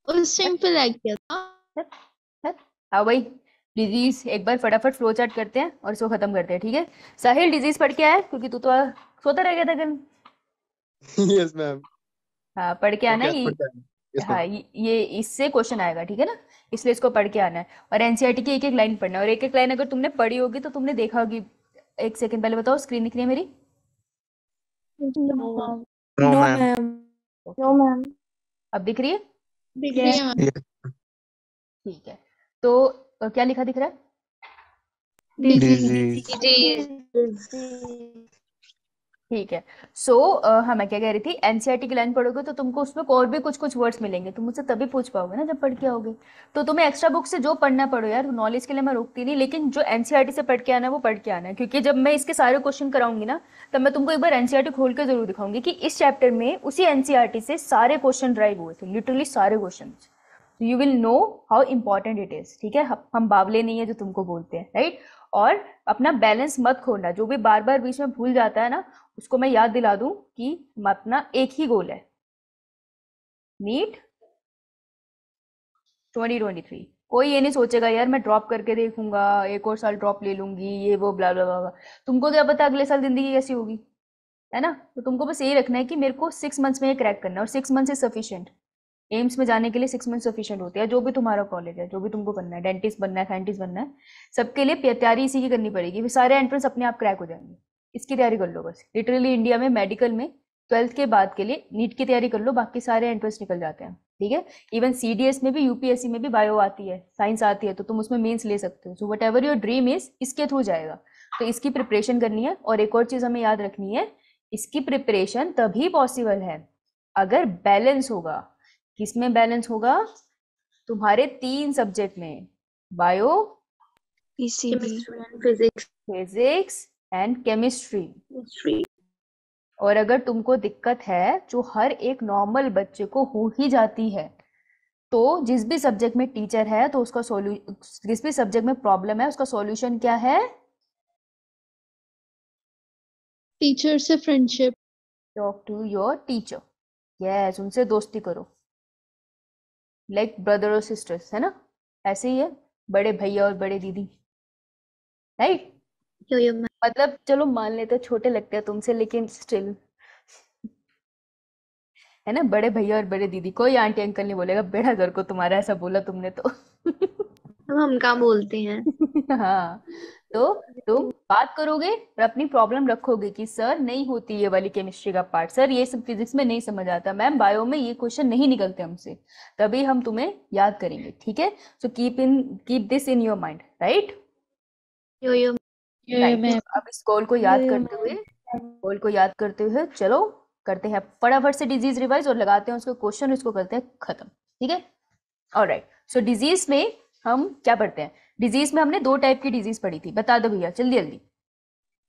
उस टाइम पे लग गया था। हाँ भाई, डिजीज एक बार फटाफट फ्लो चार्ट करते हैं और इसको खत्म करते हैं, ठीक है। साहिल डिजीज पढ़ के आया, क्योंकि तू तो सोता रह गया था कल। Yes ma'am. हाँ पढ़ के आना ओके, है आज पढ़ के आएंगे। यस हाँ मैम। ये इससे क्वेश्चन आएगा, ठीक है ना। इसलिए इसको पढ़ के आना है। और एनसीईआरटी की एक एक लाइन पढ़ना है, और एक एक लाइन अगर तुमने पढ़ी होगी तो तुमने देखा होगी। एक सेकंड पहले बताओ, स्क्रीन दिख रही है मेरी? No ma'am. No no ma'am. Ma'am. No ma'am. अब दिख रही है? दिख रही है मैम। यस। ठीक है। तो क्या लिखा दिख रहा है? डिजीज। ठीक है। हाँ मैं क्या कह रही थी, एनसीईआरटी की लाइन पढ़ोगे तो तुमको उसमें और भी कुछ कुछ वर्ड्स मिलेंगे, तुम मुझसे तभी पूछ पाओगे ना जब पढ़ के आओगे। तो तुम्हें एक्स्ट्रा बुक से जो पढ़ना पड़ो यार, नॉलेज के लिए मैं रोकती नहीं, लेकिन जो एनसीईआरटी से पढ़ के आना है वो पढ़ के आना है, क्योंकि जब मैं इसके सारे क्वेश्चन कराऊंगी ना, तब मैं तुमको एक बार एनसीईआरटी खोल के जरूर दिखाऊंगी कि इस चैप्टर में उसी एनसीईआरटी से सारे क्वेश्चन ड्राइव हुए थे, लिटरली सारे question. You will know how important it is, ठीक है। हम बावले नहीं है जो तुमको बोलते हैं, राइट। और अपना बैलेंस मत खोना, जो भी बार बार बीच में भूल जाता है ना, उसको मैं याद दिला दूं कि अपना एक ही गोल है, नीट 2023। कोई ये नहीं सोचेगा यार मैं ड्रॉप करके देखूंगा, एक और साल ड्रॉप ले लूंगी, ये वो ब्ला ब्ला ब्ला। तुमको क्या पता अगले साल जिंदगी कैसी होगी, है ना। तो तुमको बस यही रखना है कि मेरे को 6 मंथ्स में ये क्रैक करना है, और 6 मंथ्स इज सफिशियंट। एम्स में जाने के लिए 6 मंथ सफिशियंट होते हैं, जो भी तुम्हारा कॉलेज है, जो भी तुमको बनना है, डेंटिस्ट बनना है, साइंटिस्ट बनना है, सबके लिए तैयारी इसी की करनी पड़ेगी, फिर सारे एंट्रेंस अपने आप क्रैक हो जाएंगे। इसकी तैयारी कर लो बस, लिटरली इंडिया में मेडिकल में 12th के बाद के लिए नीट की तैयारी कर लो, बाकी सारे एंट्रेंस निकल जाते हैं, ठीक है। इवन सीडीएस में भी, यूपीएससी में भी बायो आती है, साइंस आती है, तो तुम उसमें मेंस ले सकते हो। So what ever your dream is इसके थ्रू जाएगा। तो इसकी प्रिपरेशन करनी है, और एक और चीज हमें याद रखनी है, इसकी प्रिपरेशन तभी पॉसिबल है अगर बैलेंस होगा। किसमें बैलेंस होगा? तुम्हारे 3 सब्जेक्ट में, bio, PCB. Chemistry and physics. Physics and chemistry. History. और अगर तुमको दिक्कत है, जो हर एक नॉर्मल बच्चे को हो ही जाती है, तो जिस भी सब्जेक्ट में टीचर है तो उसका जिस भी सब्जेक्ट में प्रॉब्लम है उसका सॉल्यूशन क्या है? टीचर से friendship. Talk to your teacher. Yes, उनसे दोस्ती करो, लाइक ब्रदर और सिस्टर्स, है ना। ऐसे ही है, बड़े भैया और बड़े दीदी, राइट। यो यो मैम। मतलब चलो मान लेते हैं छोटे लगते हैं तुमसे, लेकिन स्टिल, है ना, बड़े भैया और बड़े दीदी। कोई आंटी अंकल नहीं बोलेगा बेड़ा घर को तुम्हारा, ऐसा बोला तुमने तो। हम कहाँ बोलते हैं। हाँ। तो तुम बात करोगे और अपनी प्रॉब्लम रखोगे कि सर नहीं होती ये वाली केमिस्ट्री का पार्ट, सर ये सब फिजिक्स में नहीं समझ आता, मैम बायो में ये क्वेश्चन नहीं निकलते हमसे, तभी हम तुम्हें याद करेंगे, ठीक है। So keep this in your mind, right. Yo yo right. Ma'am. अब इस गोल को याद करते हुए, गोल को याद करते हुए चलो करते हैं फटाफट से डिजीज रिवाइज, और लगाते हैं उसको क्वेश्चन, इसको करते हैं खत्म, ठीक है। ऑलराइट। सो डिजीज में हम क्या पढ़ते हैं? डिजीज में हमने 2 टाइप की डिजीज पढ़ी थी, बता दो भैया जल्दी जल्दी।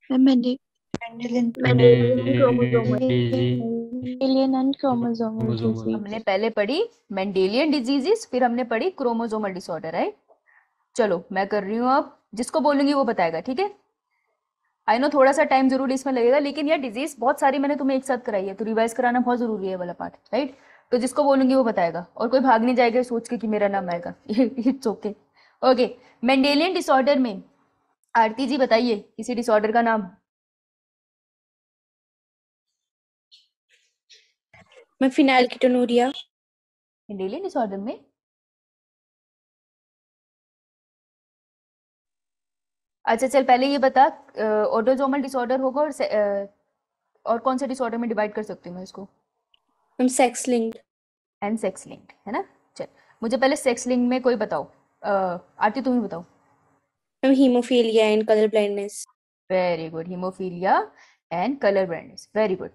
Mendelian Mendelian chromosomal. And chromosomal हमने डिजीज। पहले पढ़ी मेंडेलियन डिजीजेस, फिर हमने पढ़ी क्रोमोसोमल डिसऑर्डर, है। चलो मैं कर रही हूँ, अब जिसको बोलूंगी वो बताएगा, ठीक है। आई नो थोड़ा सा टाइम जरूर इसमें लगेगा, लेकिन यार डिजीज बहुत सारी मैंने तुम्हें एक साथ कराई है, तो रिवाइज कराना बहुत जरूरी है वाला पार्ट, राइट। तो जिसको बोलूंगी वो बताएगा, और कोई भाग नहीं जाएगा सोच के कि मेरा नाम आएगा। It's okay. Okay. Mendelian disorder में आरती जी बताइए किसी डिसऑर्डर का नाम। मैं फिनाइल कीटोनूरिया। मेंडेलियन डिसऑर्डर में अच्छा चल पहले ये बता, ऑटोसोमल डिसऑर्डर होगा, और कौन से डिसऑर्डर में डिवाइड कर सकती हूँ मैं इसको? Ma'am sex linked. And sex linked, है ना। चल मुझे पहले सेक्स लिंक में कोई बताओ, आरती तुम ही बताओ। Ma'am haemophilia and colour blindness. Very good, haemophilia and colour blindness, very good.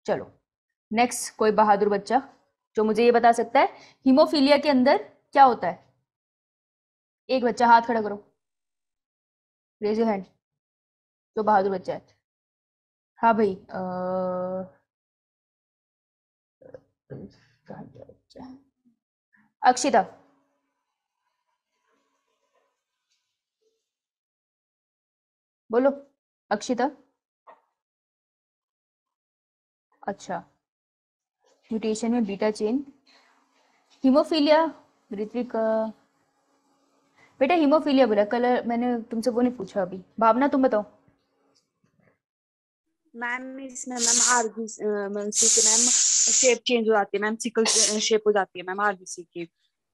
चलो नेक्स्ट कोई बहादुर बच्चा जो मुझे ये बता सकता है हीमोफीलिया के अंदर क्या होता है। एक बच्चा हाथ खड़ा करो, रेज योर हैंड, जो बहादुर बच्चा है। हाँ भाई, कहाँ गया बच्चा? अक्षिता। बोलो अक्षिता। अच्छा, म्यूटेशन में बीटा चेन। हीमोफीलिया, ऋत्विक बेटा हीमोफीलिया बोला, कलर मैंने तुमसे वो नहीं पूछा अभी। भावना तुम बताओ। मैम इसमें मैम आरबीसी के मैम शेप चेंज हो जाती है मैम, सिकल शेप हो जाती है मैम आरबीसी की।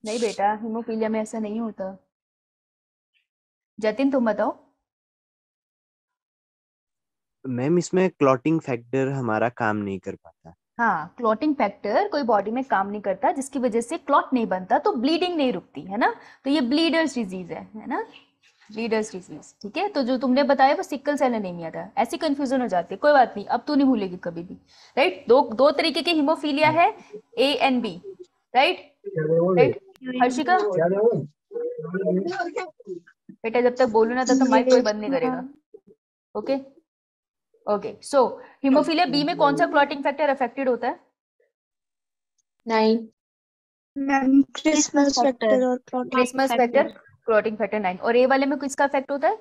नहीं बेटा, हीमोफीलिया में ऐसा नहीं होता। जतिन तुम बताओ। मैम इसमें क्लॉटिंग फैक्टर हमारा काम नहीं कर पाता। हाँ, क्लॉटिंग फैक्टर कोई बॉडी में काम नहीं करता, जिसकी वजह से क्लॉट नहीं बनता, तो ब्लीडिंग नहीं रुकती है ना। तो ये ब्लीडर्स डिजीज है ना, ब्लीडर्स डिजीज। ठीक है, तो जो तुमने बताया वो सिकल सेल एनीमिया था। ऐसी कंफ्यूजन हो जाती है, कोई बात नहीं, अब तू नहीं भूलेगी कभी भी। राइट, दो तरीके के हीमोफीलिया है, A and B. Right right Harshika बेटा, जब तक बोलू ना तब तक माइक कोई बंद नहीं करेगा। ओके ओके, सो हीमोफीलिया बी में कौन सा क्लॉटिंग फैक्टर अफेक्टेड होता है? 9। मैम क्रिसमस फैक्टर और क्रिसमस फैक्टर, क्लॉटिंग फैक्टर 9। और ए वाले में किसका इफेक्ट होता है?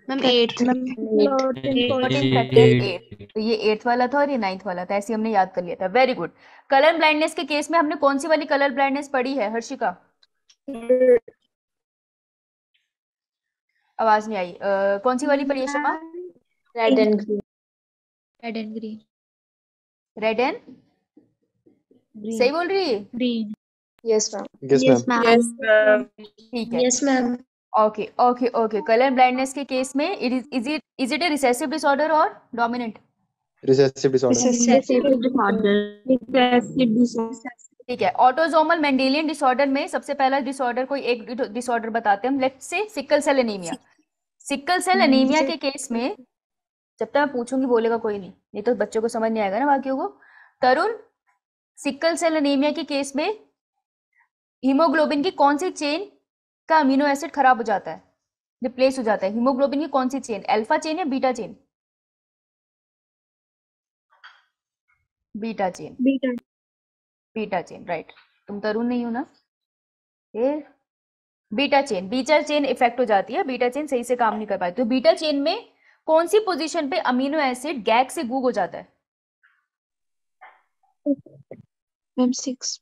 मैम 8। Clotting factor 8। तो ये 8th वाला था और ये 9th वाला था, ऐसे हमने याद कर लिया था। Very good. कलर ब्लाइंडनेस के केस में हमने कौन सी वाली कलर ब्लाइंडनेस पढ़ी है हर्षिका? आवाज नहीं आई। कौन सी वाली पढ़ी है Shama? Red and green. Red and green. Red and सही बोल रही है? Green. Yes ma'am. Yes, ma'am. ठीक है। Yes ma'am. Okay okay okay, colour blindness के केस में is it a recessive disorder और डोमिनेंट? Recessive disorder. ठीक है। ऑटोसोमल मेंडेलियन डिसऑर्डर में सबसे पहला डिसऑर्डर, कोई एक डिसऑर्डर बताते हैं हम। Let's say sickle cell anaemia. Sickle cell anaemia के केस में, जब तक मैं पूछूंगी बोलेगा कोई नहीं तो बच्चों को समझ नहीं आएगा ना बाकियों को। तरुण, सिकल सेल एनीमिया के केस में हीमोग्लोबिन की कौन सी चेन का अमीनो एसिड खराब हो जाता है, रिप्लेस हो जाता है? हीमोग्लोबिन की कौन सी चेन, अल्फा चेन या beta chain? Beta chain. Beta chain, right. तुम तरुण नहीं हो ना? ये बीटा चेन इफेक्ट हो जाती है, बीटा चेन सही से काम नहीं कर पाती। तो बीटा चेन में कौन सी पोजीशन पे अमीनो एसिड गैग से गूग हो जाता है? मैम 6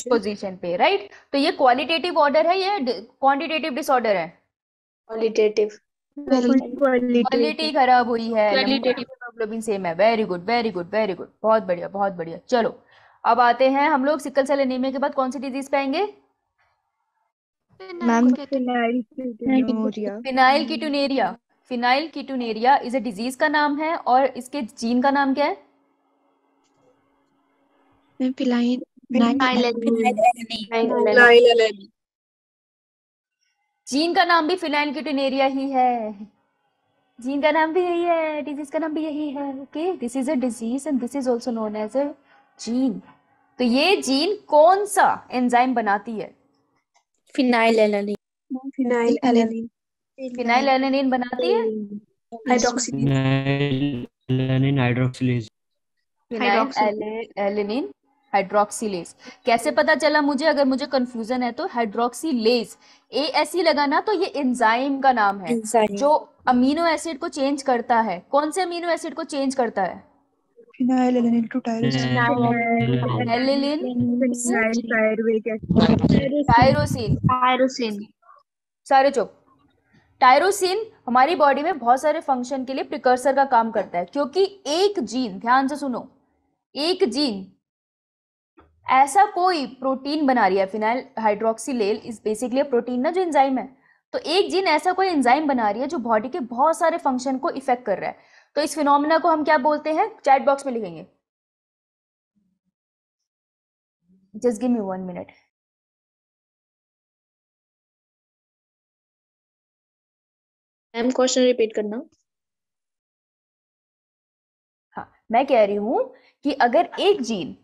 पोजीशन पे, राइट। तो ये क्वालिटेटिव ऑर्डर है या क्वांटिटेटिव डिसऑर्डर है? क्वालिटेटिव। क्वालिटी खराब हुई है, हीमोग्लोबिन सेम है। Very good very good very good, बहुत बढ़िया बहुत बढ़िया। चलो अब आते हैं हम लोग सिकल सेल एनीमिया के बाद कौन सी डिजीज पे आएंगे? Ma'am phenylketonuria is a disease का नाम है, और इसके जीन का नाम क्या है? जीन का नाम भी फिनाइल कीटोनेरिया ही है, जीन का नाम भी यही है, डिजीज का नाम भी यही है। Okay, this is a disease and this is also known as a gene. तो ये जीन कौन सा एंजाइम बनाती है? फिनाइलएलानिन। फिनाइलएलानिन बनाती है। Phenylalanine hydroxylase. Phenylalanine hydroxylase. कैसे पता चला मुझे? अगर मुझे कंफ्यूजन है तो हाइड्रोक्सिलेज ASE लगाना, तो ये एंजाइम का नाम है जो अमीनो एसिड को चेंज करता है। कौन से अमीनो एसिड को चेंज करता है? Phenylalanine to tyrosine. सारे चुप। टायरोसिन हमारी बॉडी में बहुत सारे फंक्शन के लिए प्रिकर्सर का काम करता है, क्योंकि एक जीन, ध्यान से सुनो, एक जीन ऐसा कोई प्रोटीन बना रही है। Phenyl hydroxylase is basically protein ना, जो एंजाइम है। तो एक जीन ऐसा कोई एंजाइम बना रही है जो बॉडी के बहुत सारे फंक्शन को इफेक्ट कर रहा है। तो इस फिनोमेना को हम क्या बोलते हैं? चैट बॉक्स में लिखेंगे। Just give me 1 minute. Ma'am question repeat करना। हाँ, मैं कह रही हूं कि अगर एक जीन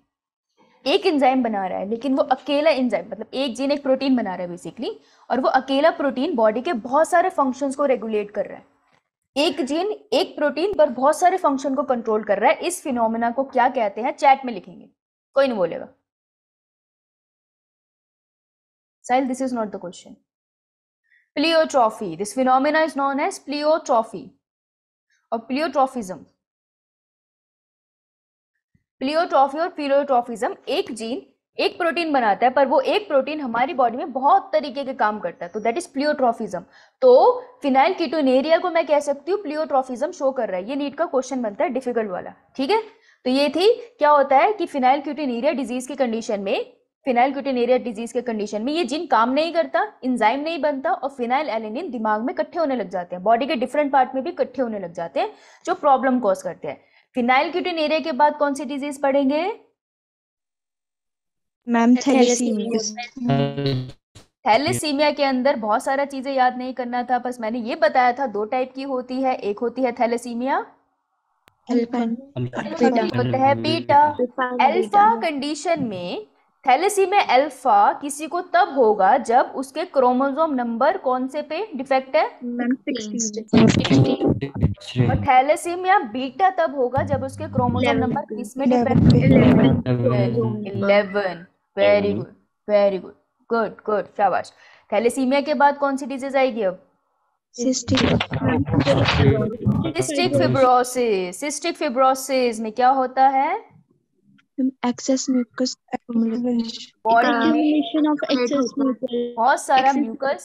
एक एंजाइम बना रहा है, लेकिन वो अकेला एंजाइम, मतलब एक जीन एक प्रोटीन बना रहा है बेसिकली, और वो अकेला प्रोटीन बॉडी के बहुत सारे फंक्शंस को रेगुलेट कर रहा है। एक जीन एक प्रोटीन पर बहुत सारे फंक्शन को कंट्रोल कर रहा है। इस फिनोमेना को क्या कहते हैं? चैट में लिखेंगे, कोई नहीं बोलेगा। Sahil, this is not the question. Pleiotropy, this phenomena is known as pleiotropy और प्लियोट्रॉफिज्म। प्लियोट्रॉफी और प्लियोट्रॉफिज्म एक जीन एक प्रोटीन बनाता है, पर वो एक प्रोटीन हमारी बॉडी में बहुत तरीके के काम करता है, तो दैट इज प्लियोट्रॉफिज्म। तो फिनाइल कीटोनेरिया को मैं कह सकती हूँ प्लियोट्रॉफिज्म शो कर रहा है। ये नीट का क्वेश्चन बनता है डिफिकल्ट वाला, ठीक है। तो ये थी क्या होता है कि फिनाइल कीटोनेरिया डिजीज के कंडीशन में, फिनाइल कीटोनेरिया डिजीज के कंडीशन में ये जीन काम नहीं करता, एंजाइम नहीं बनता और फिनाइल एलेनिन दिमाग में इकट्ठे होने लग जाते हैं, बॉडी के डिफरेंट पार्ट में भी इकट्ठे होने लग जाते हैं जो प्रॉब्लम कॉज करते हैं। फिनाइल कीटोनेरिया के बाद कौन सी डिजीज पढ़ेंगे मैम? थैलेसीमिया के अंदर बहुत सारा चीजें याद नहीं करना था, बस मैंने ये बताया था दो टाइप की होती है, एक होती है थैलेसीमिया, होता है बीटा। अल्फा कंडीशन में थैलेसीमिया अल्फा किसी को तब होगा जब उसके क्रोमोसोम नंबर कौन से पे डिफेक्ट है, और थैलेसीमिया बीटा तब होगा जब उसके क्रोमोसोम नंबर किस में डिफेक्ट है, 11। Very good, very good, good good, शाबाश। थैलेसीमिया के बाद कौन सी डिजीज आएगी अब, सिस्टिक फिब्रोसिस। सिस्टिक फिब्रोसिस में क्या होता है, एक्सेस म्यूकस बॉडी में बहुत सारा म्यूकस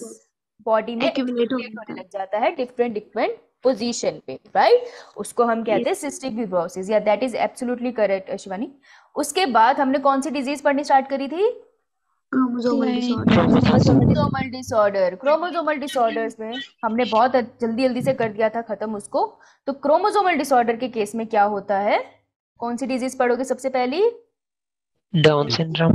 बॉडी में एक्यूमुलेट होने लग जाता है डिफरेंट डिफरेंट पोजीशन पे, राइट। उसको हम कहते हैं सिस्टिक फिब्रोसिस, या that is absolutely correct Shivani. उसके बाद हमने कौन सी डिजीज पढ़नी स्टार्ट करी थी, क्रोमोसोमल डिसऑर्डर। क्रोमोसोमल डिसऑर्डर्स में हमने बहुत जल्दी जल्दी से कर दिया था खत्म उसको। तो क्रोमोसोमल डिसऑर्डर के केस में क्या होता है, कौन सी डिजीज पढ़ोगे सबसे पहली, डाउन सिंड्रोम।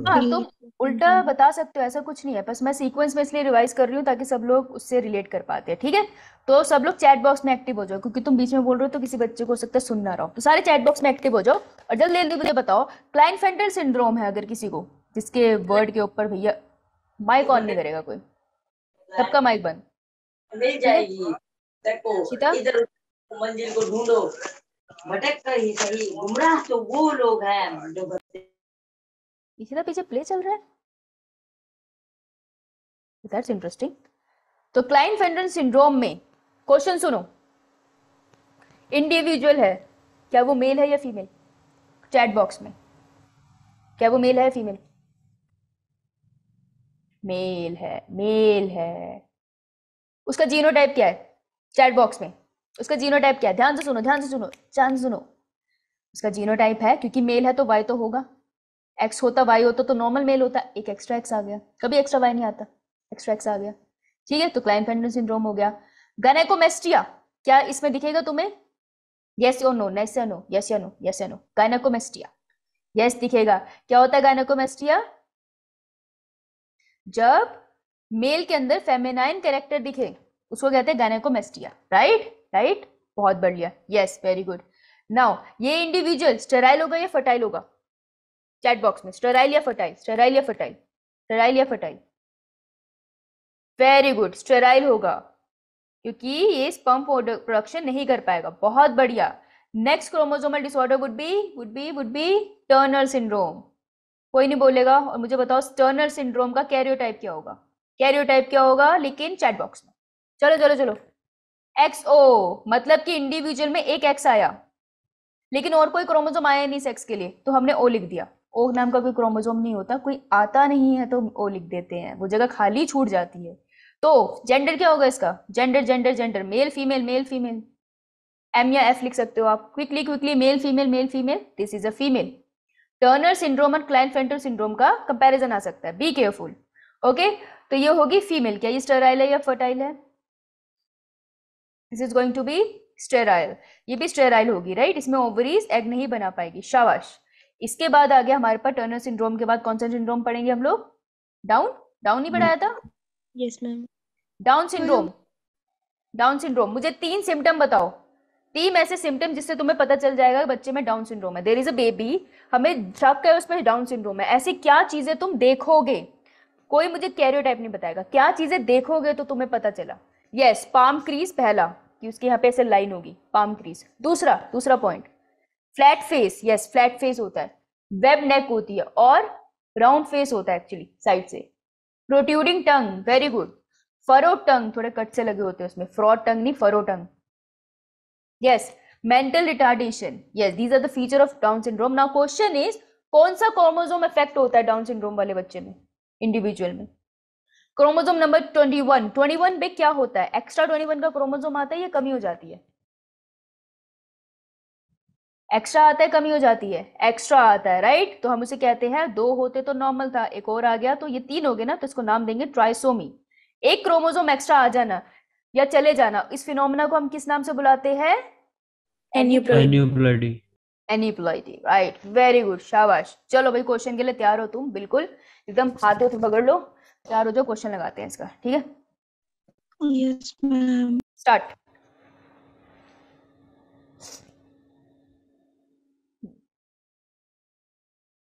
हाँ तुम उल्टा बता सकते हो, ऐसा कुछ नहीं है, बस मैं सीक्वेंस में इसलिए रिवाइज कर रही हूँ ताकि सब लोग उससे रिलेट कर पाते हैं, ठीक है। तो सब लोग चैट बॉक्स में एक्टिव हो जाओ, क्योंकि तुम बीच में बोल रहे हो तो किसी बच्चे को हो सकता है सुन ना रहा हो, तो सारे चैट बॉक्स में एक्टिव हो जाओ और जल्दी जल्दी मुझे बताओ क्लाइनफेल्टर सिंड्रोम है अगर किसी को, जिसके वर्ड के ऊपर भैया माइक ऑन नहीं करेगा कोई, सबका माइक बंद मिल जाएगी। सीता इधर मंजिल को ढूंढो, भटक कर ही सही, गुमराह तो वो लोग हैं जो इसी पीछे प्ले चल रहा है, दैट्स इंटरेस्टिंग। तो क्लाइनफेल्टर सिंड्रोम में क्वेश्चन सुनो, इंडिविजुअल है, क्या वो मेल है या फीमेल, चैट बॉक्स में क्या वो मेल है या फीमेल, मेल है, मेल है। उसका जीनोटाइप क्या है, चैट बॉक्स में उसका जीनोटाइप क्या है, ध्यान से सुनो, ध्यान से सुनो, ध्यान से सुनो। उसका जीनोटाइप है, क्योंकि मेल है तो वाई तो होगा, एक्स होता वाई होता तो नॉर्मल मेल होता, एक एक्स्ट्रा एक्स आ गया, कभी एक्स्ट्रा वाई नहीं आता, एक्स्ट्रा एक्स आ गया, ठीक है। तो क्लाइनफेल्टर सिंड्रोम हो गया। गायनेकोमेस्टिया क्या इसमें दिखेगा तुम्हें, यस और नो, यस या नो, यस या नो, यस या नो, गायनेकोमेस्टिया यस दिखेगा। क्या होता है गायनेकोमेस्टिया, जब मेल के अंदर फेमिनाइन कैरेक्टर दिखे उसको कहते हैं गायनेकोमेस्टिया, राइट राइट, बहुत बढ़िया, यस वेरी गुड। नाउ ये इंडिविजुअल स्टेराइल होगा या फर्टाइल होगा, चैट बॉक्स में स्टेराइल या फर्टाइल, स्टेराइल या फर्टाइल, स्टेराइल या फर्टाइल, वेरी गुड, स्टेराइल होगा, क्योंकि ये स्पर्म प्रोडक्शन नहीं कर पाएगा, बहुत बढ़िया। Next chromosomal disorder would be Turner syndrome, कोई नहीं बोलेगा, और मुझे बताओ टर्नर सिंड्रोम का कैरियोटाइप क्या होगा, कैरियोटाइप क्या होगा, लेकिन चैट बॉक्स में, चलो चलो चलो, XO, मतलब कि इंडिविजुअल में एक एक्स आया लेकिन और कोई क्रोमोसोम आया नहीं सेक्स के लिए, तो हमने O लिख दिया। O नाम का कोई क्रोमोसोम नहीं होता, कोई आता नहीं है तो O लिख देते हैं, वो जगह खाली छूट जाती है। तो जेंडर क्या होगा इसका, gender gender gender, male female, male female, M या F लिख सकते हो आप, quickly quickly, male female, male female, this is a female. Turner syndrome और क्लाइनफेल्टर सिंड्रोम का कंपैरिजन आ सकता है, बी केयरफुल, ओके। तो ये होगी फीमेल, क्या ये स्टेराइल है या फर्टाइल है, this is going to be sterile, ये भी स्टेराइल होगी, राइट, इसमें ओवरीज एग नहीं बना पाएगी, शाबाश। इसके बाद आ गया हमारे पास टर्नर सिंड्रोम के बाद कौन सा सिंड्रोम पढ़ेंगे हम लोग, डाउन, डाउन नहीं पढ़ाया था, yes ma'am. Down syndrome. Down syndrome, मुझे 3 सिम्टम बताओ, 3 ऐसे सिम्टम जिससे तुम्हें पता चल जाएगा कि बच्चे में डाउन सिंड्रोम है, देयर इज अ बेबी, हमें शक है उसमें डाउन सिंड्रोम है, ऐसी क्या चीजें तुम देखोगे, कोई मुझे कैरियोटाइप नहीं बताएगा, क्या चीजें देखोगे तो तुम्हें पता चला, यस पाम क्रीज पहला, कि उसके यहाँ पे ऐसे लाइन होगी, पाम क्रीज। दूसरा point, flat face, yes flat face होता है, वेब नेक होती है और राउंड फेस होता है एक्चुअली साइड से, प्रोट्यूडिंग टंग, वेरी गुड, फरो टंग, थोड़े कट से लगे होते हैं उसमें, फ्रॉड टंग नहीं furrow tongue, yes mental retardation, yes, these are the feature of Down syndrome. Now question is, कौन सा क्रोमोसोम इफेक्ट होता है डाउन सिंड्रोम वाले बच्चे में, इंडिविजुअल में? क्रोमोसोम नंबर 21, 21 पे क्या होता है? एक्स्ट्रा 21 का क्रोमोसोम आता है या कमी हो जाती है? एक्स्ट्रा आता है, कमी हो जाती है? एक्स्ट्रा आता है, राइट। तो हम उसे कहते हैं, 2 होते तो नॉर्मल था, एक और आ गया तो ये 3 हो गए ना, तो इसको नाम देंगे ट्राइसोमी। एक क्रोमोसोम एक्स्ट्रा आ जाना या चले जाना, इस फिनोमेना को हम किस नाम से बुलाते हैं? Aneuploidy. Aneuploidy, right, very good, शाबाश। चलो भाई, क्वेश्चन के लिए तैयार हो तुम? बिल्कुल एकदम हाथों से पकड़ लो, तैयार हो जाओ, क्वेश्चन लगाते हैं इसका, ठीक है? Yes ma'am. स्टार्ट।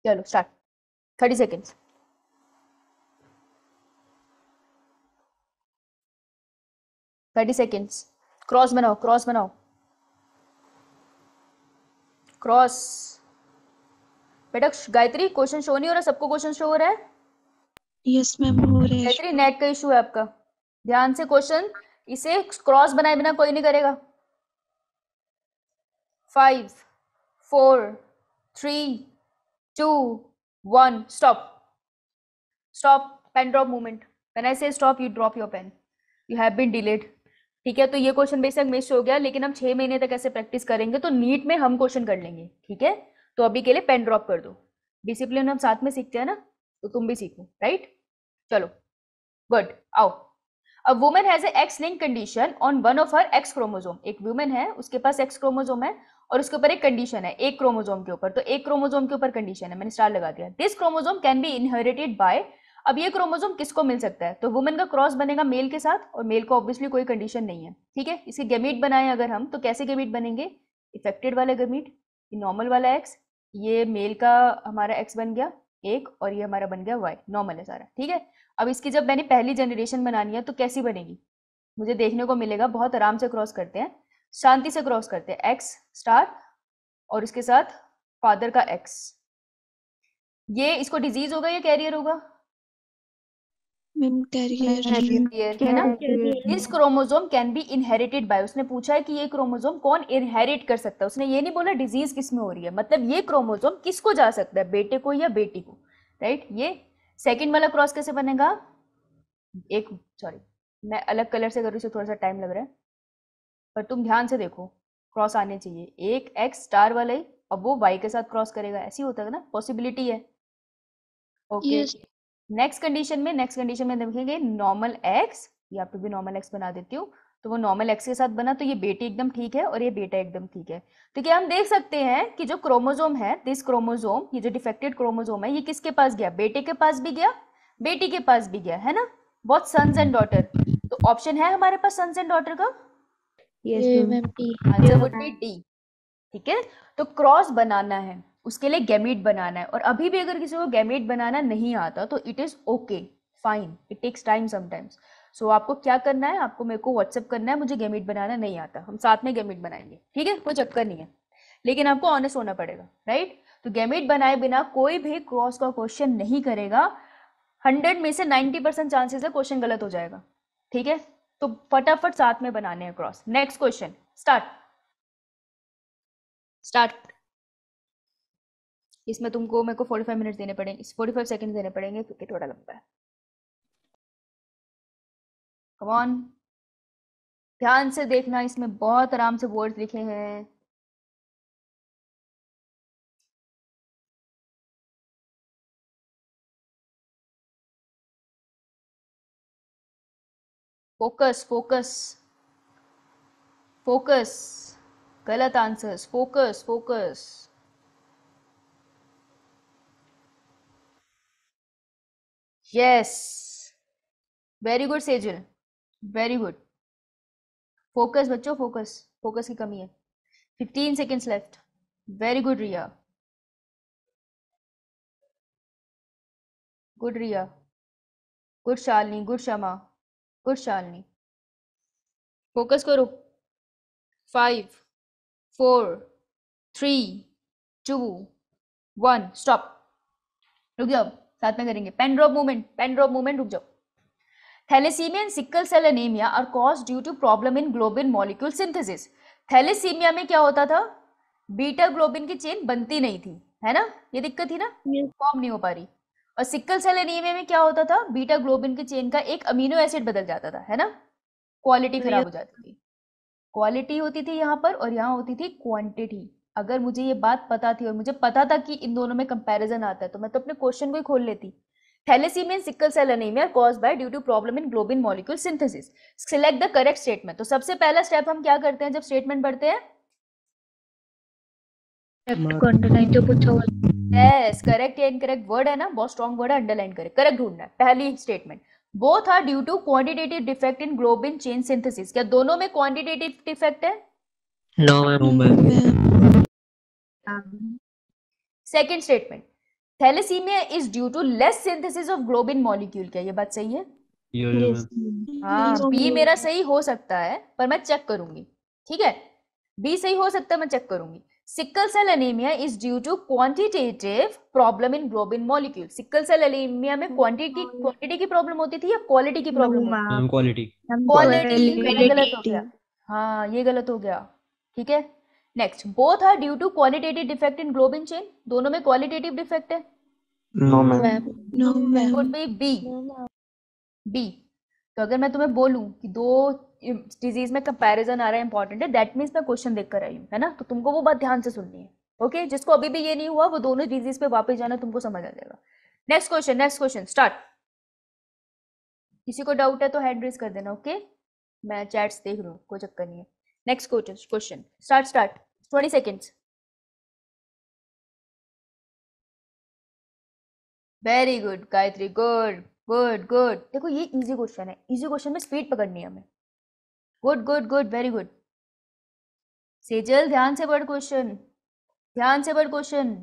चलो स्टार्ट, 30 सेकेंड्स। क्रॉस बनाओ, क्रॉस बनाओ, क्रॉस। बेटा गायत्री, क्वेश्चन शो नहीं हो रहा? सबको क्वेश्चन शो हो रहा है? यस मैम, हो रहा है। गायत्री, नेट का इशू है आपका, ध्यान से क्वेश्चन, इसे क्रॉस बनाए बिना कोई नहीं करेगा। 5 4 3 2 1, stop. Stop, pen drop movement. When I say stop, you drop your pen, you have been delayed, ठीक है? तो ये क्वेश्चन बेशक मिस हो गया, लेकिन हम 6 महीने तक ऐसे प्रैक्टिस करेंगे तो नीट में हम क्वेश्चन कर लेंगे, ठीक है? तो अभी के लिए पेन ड्रॉप कर दो। डिसिप्लिन हम साथ में सीखते हैं ना, तो तुम भी सीखो, राइट? चलो, गुड, आओ। A woman has a x link condition on one of her x chromosome. एक वुमन है, उसके पास एक्स क्रोमोसोम है और उसके ऊपर एक कंडीशन है, एक क्रोमोसोम के ऊपर, तो एक क्रोमोसोम के ऊपर कंडीशन है, मैंने स्टार लगा दिया। This chromosome can be inherited by, अब ये क्रोमोसोम किसको मिल सकता है? तो वुमन का क्रॉस बनेगा मेल के साथ, और मेल को ऑब्वियसली कोई कंडीशन नहीं है, ठीक है? इसके गैमीट बनाए अगर हम, तो कैसे गैमीट बनेंगे? इफेक्टेड वाले गैमीट, ये नॉर्मल वाला एक्स, ये मेल का हमारा एक्स बन गया एक, और ये हमारा बन गया वाई, नॉर्मल है सारा, ठीक है? अब इसकी जब मैंने पहली जनरेशन बनानी है तो कैसी बनेगी? मुझे देखने को मिलेगा, बहुत आराम से क्रॉस करते हैं, शांति से क्रॉस करते हैं, एक्स स्टार और इसके साथ फादर का एक्स। ये इसको डिजीज होगा या कैरियर होगा? मैम कैरियर है ना? This chromosome can be inherited by, उसने पूछा है कि ये क्रोमोसोम कौन इनहेरिट कर सकता है, उसने ये नहीं बोला डिजीज किस में हो रही है, मतलब ये क्रोमोसोम किसको जा सकता है, बेटे को या बेटी को, राइट? ये सेकंड वाला क्रॉस कैसे बनेगा? एक, सॉरी मैं अलग कलर से कर रही हूँ, थोड़ा सा टाइम लग रहा है, पर तुम ध्यान से देखो, क्रॉस आने चाहिए। एक एक्स स्टार वाला ही, अब वो वाई के साथ क्रॉस करेगा, ऐसी होता है ना, पॉसिबिलिटी है, ओके? नेक्स्ट कंडीशन में देखेंगे नॉर्मल एक्स, यहाँ पे भी नॉर्मल एक्स बना देती हूँ, तो वो नॉर्मल एक्स के साथ बना, तो ये बेटी एकदम ठीक है और ये बेटा एकदम ठीक है। तो क्या हम देख सकते हैं कि जो क्रोमोसोम है, दिस क्रोमोसोम, ये जो डिफेक्टेड क्रोमोसोम है, ये किसके पास गया? बेटे के पास भी गया, बेटी के पास भी गया, है ना? बहुत सन्स एंड डॉटर, तो ऑप्शन है हमारे पास सन्स एंड डॉटर का, आंसर वुड बी डी, ठीक है? तो क्रॉस बनाना है, उसके लिए गैमीट बनाना है, और अभी भी अगर किसी को गैमीट बनाना नहीं आता तो it is okay, fine, it takes time sometimes. So आपको क्या करना है, आपको मेरे को व्हाट्सएप करना है, मुझे गैमीट बनाना नहीं आता, हम साथ में गैमीट बनाएंगे, ठीक है? कोई चक्कर नहीं है, लेकिन आपको ऑनेस्ट होना पड़ेगा, राइट? तो गैमीट बनाए बिना कोई भी क्रॉस का क्वेश्चन नहीं करेगा, 100 में से 90% चांसेस है क्वेश्चन गलत हो जाएगा, ठीक है? तो फटाफट साथ में बनाने हैं क्रॉस। Next question, start. इसमें तुमको मेरे को 45 मिनट देने पड़ेंगे, 45 सेकंड देने पड़ेंगे क्योंकि थोड़ा लंबा है। कम ऑन, ध्यान से देखना, इसमें बहुत आराम से वर्ड्स लिखे हैं। फोकस फोकस फोकस, गलत answers, focus focus. Yes, very good Sejal, very good. Focus बच्चों, फोकस, फोकस की कमी है। 15 सेकेंड्स लेफ्ट। वेरी गुड रिया, गुड रिया, गुड शालिनी, गुड शमा, गुड शालिनी। फोकस करो। 5 4 3 2 1, स्टॉप। रुक जाओ, साथ में करेंगे। Pen drop movement, pen drop movement, रुक जाओ। Thalassaemia and sickle cell anaemia are caused due to problem in globin molecule synthesis. Thalassaemia में क्या होता था, बीटा ग्लोबिन की चेन बनती नहीं थी, है ना, ये दिक्कत थी ना, फॉर्म नहीं हो पा रही। और सिकल सेल एनीमिया में क्या होता था, बीटा ग्लोबिन की चेन का एक अमीनो एसिड बदल जाता था, है ना, क्वालिटी खराब हो जाती थी। क्वालिटी होती थी यहाँ पर और यहाँ होती थी क्वांटिटी। अगर मुझे ये बात पता थी और मुझे पता था कि इन दोनों में कंपैरिजन आता है तो मैं तो अपने क्वेश्चन को ही खोल लेती। Thalassaemia and sickle cell anaemia caused by due to problem in globin molecule synthesis. Select the correct statement. तो सबसे पहला स्टेप हम क्या करते हैं जब स्टेटमेंट पढ़ते हैं? अंडरलाइन जो पूछा हुआ यस, करेक्ट या इनकरेक्ट वर्ड है ना, बहुत स्ट्रॉन्ग वर्ड है, अंडरलाइन करें, करेक्ट ढूंढना है। पहली statement, both are due to quantitative defect in globin chain synthesis. क्या दोनों में क्वांटिटेटिव डिफेक्ट है? No ma'am. Second statement, thalassaemia is due to less synthesis of globin molecule. क्या ये बात सही है? हाँ, बी मेरा सही हो सकता है पर मैं चेक करूंगी, ठीक है, बी सही हो सकता है, मैं चेक करूंगी। Sickle cell anaemia is due to quantitative problem in globin molecule. Sickle cell anaemia में क्वांटिटी की प्रॉब्लम होती थी या क्वालिटी की प्रॉब्लम होती थी? क्वालिटी। क्वालिटी। मेरा गलत हो गया, हाँ ये गलत हो गया, ठीक है। Next, both are due to qualitative defect in globin chain. दोनों में क्वालिटेटिव डिफेक्ट है? No ma'am. No, ma'am. Would be B. B. तो अगर मैं तुम्हें बोलूं कि दो डिजीज में कंपैरिजन आ रहा है, इंपॉर्टेंट है, दैट मीन्स मैं क्वेश्चन देख कर आई हूँ, है ना, तो तुमको वो बात ध्यान से सुननी है। ओके, जिसको अभी भी ये नहीं हुआ वो दोनों डिजीज पे वापस जाना, तुमको समझ आ जाएगा। Next question start. किसी को डाउट है तो हैंड रेज कर देना, ओके, मैं चैट्स देख रहा हूँ, कोई चक्कर नहीं है। Next question start 20 seconds. Very good Gayatri, good good good. देखो ये इजी क्वेश्चन है, इजी क्वेश्चन में स्पीड पकड़नी है हमें। Good good good, very good. Sejal ध्यान से पढ़ क्वेश्चन, ध्यान से पढ़ क्वेश्चन।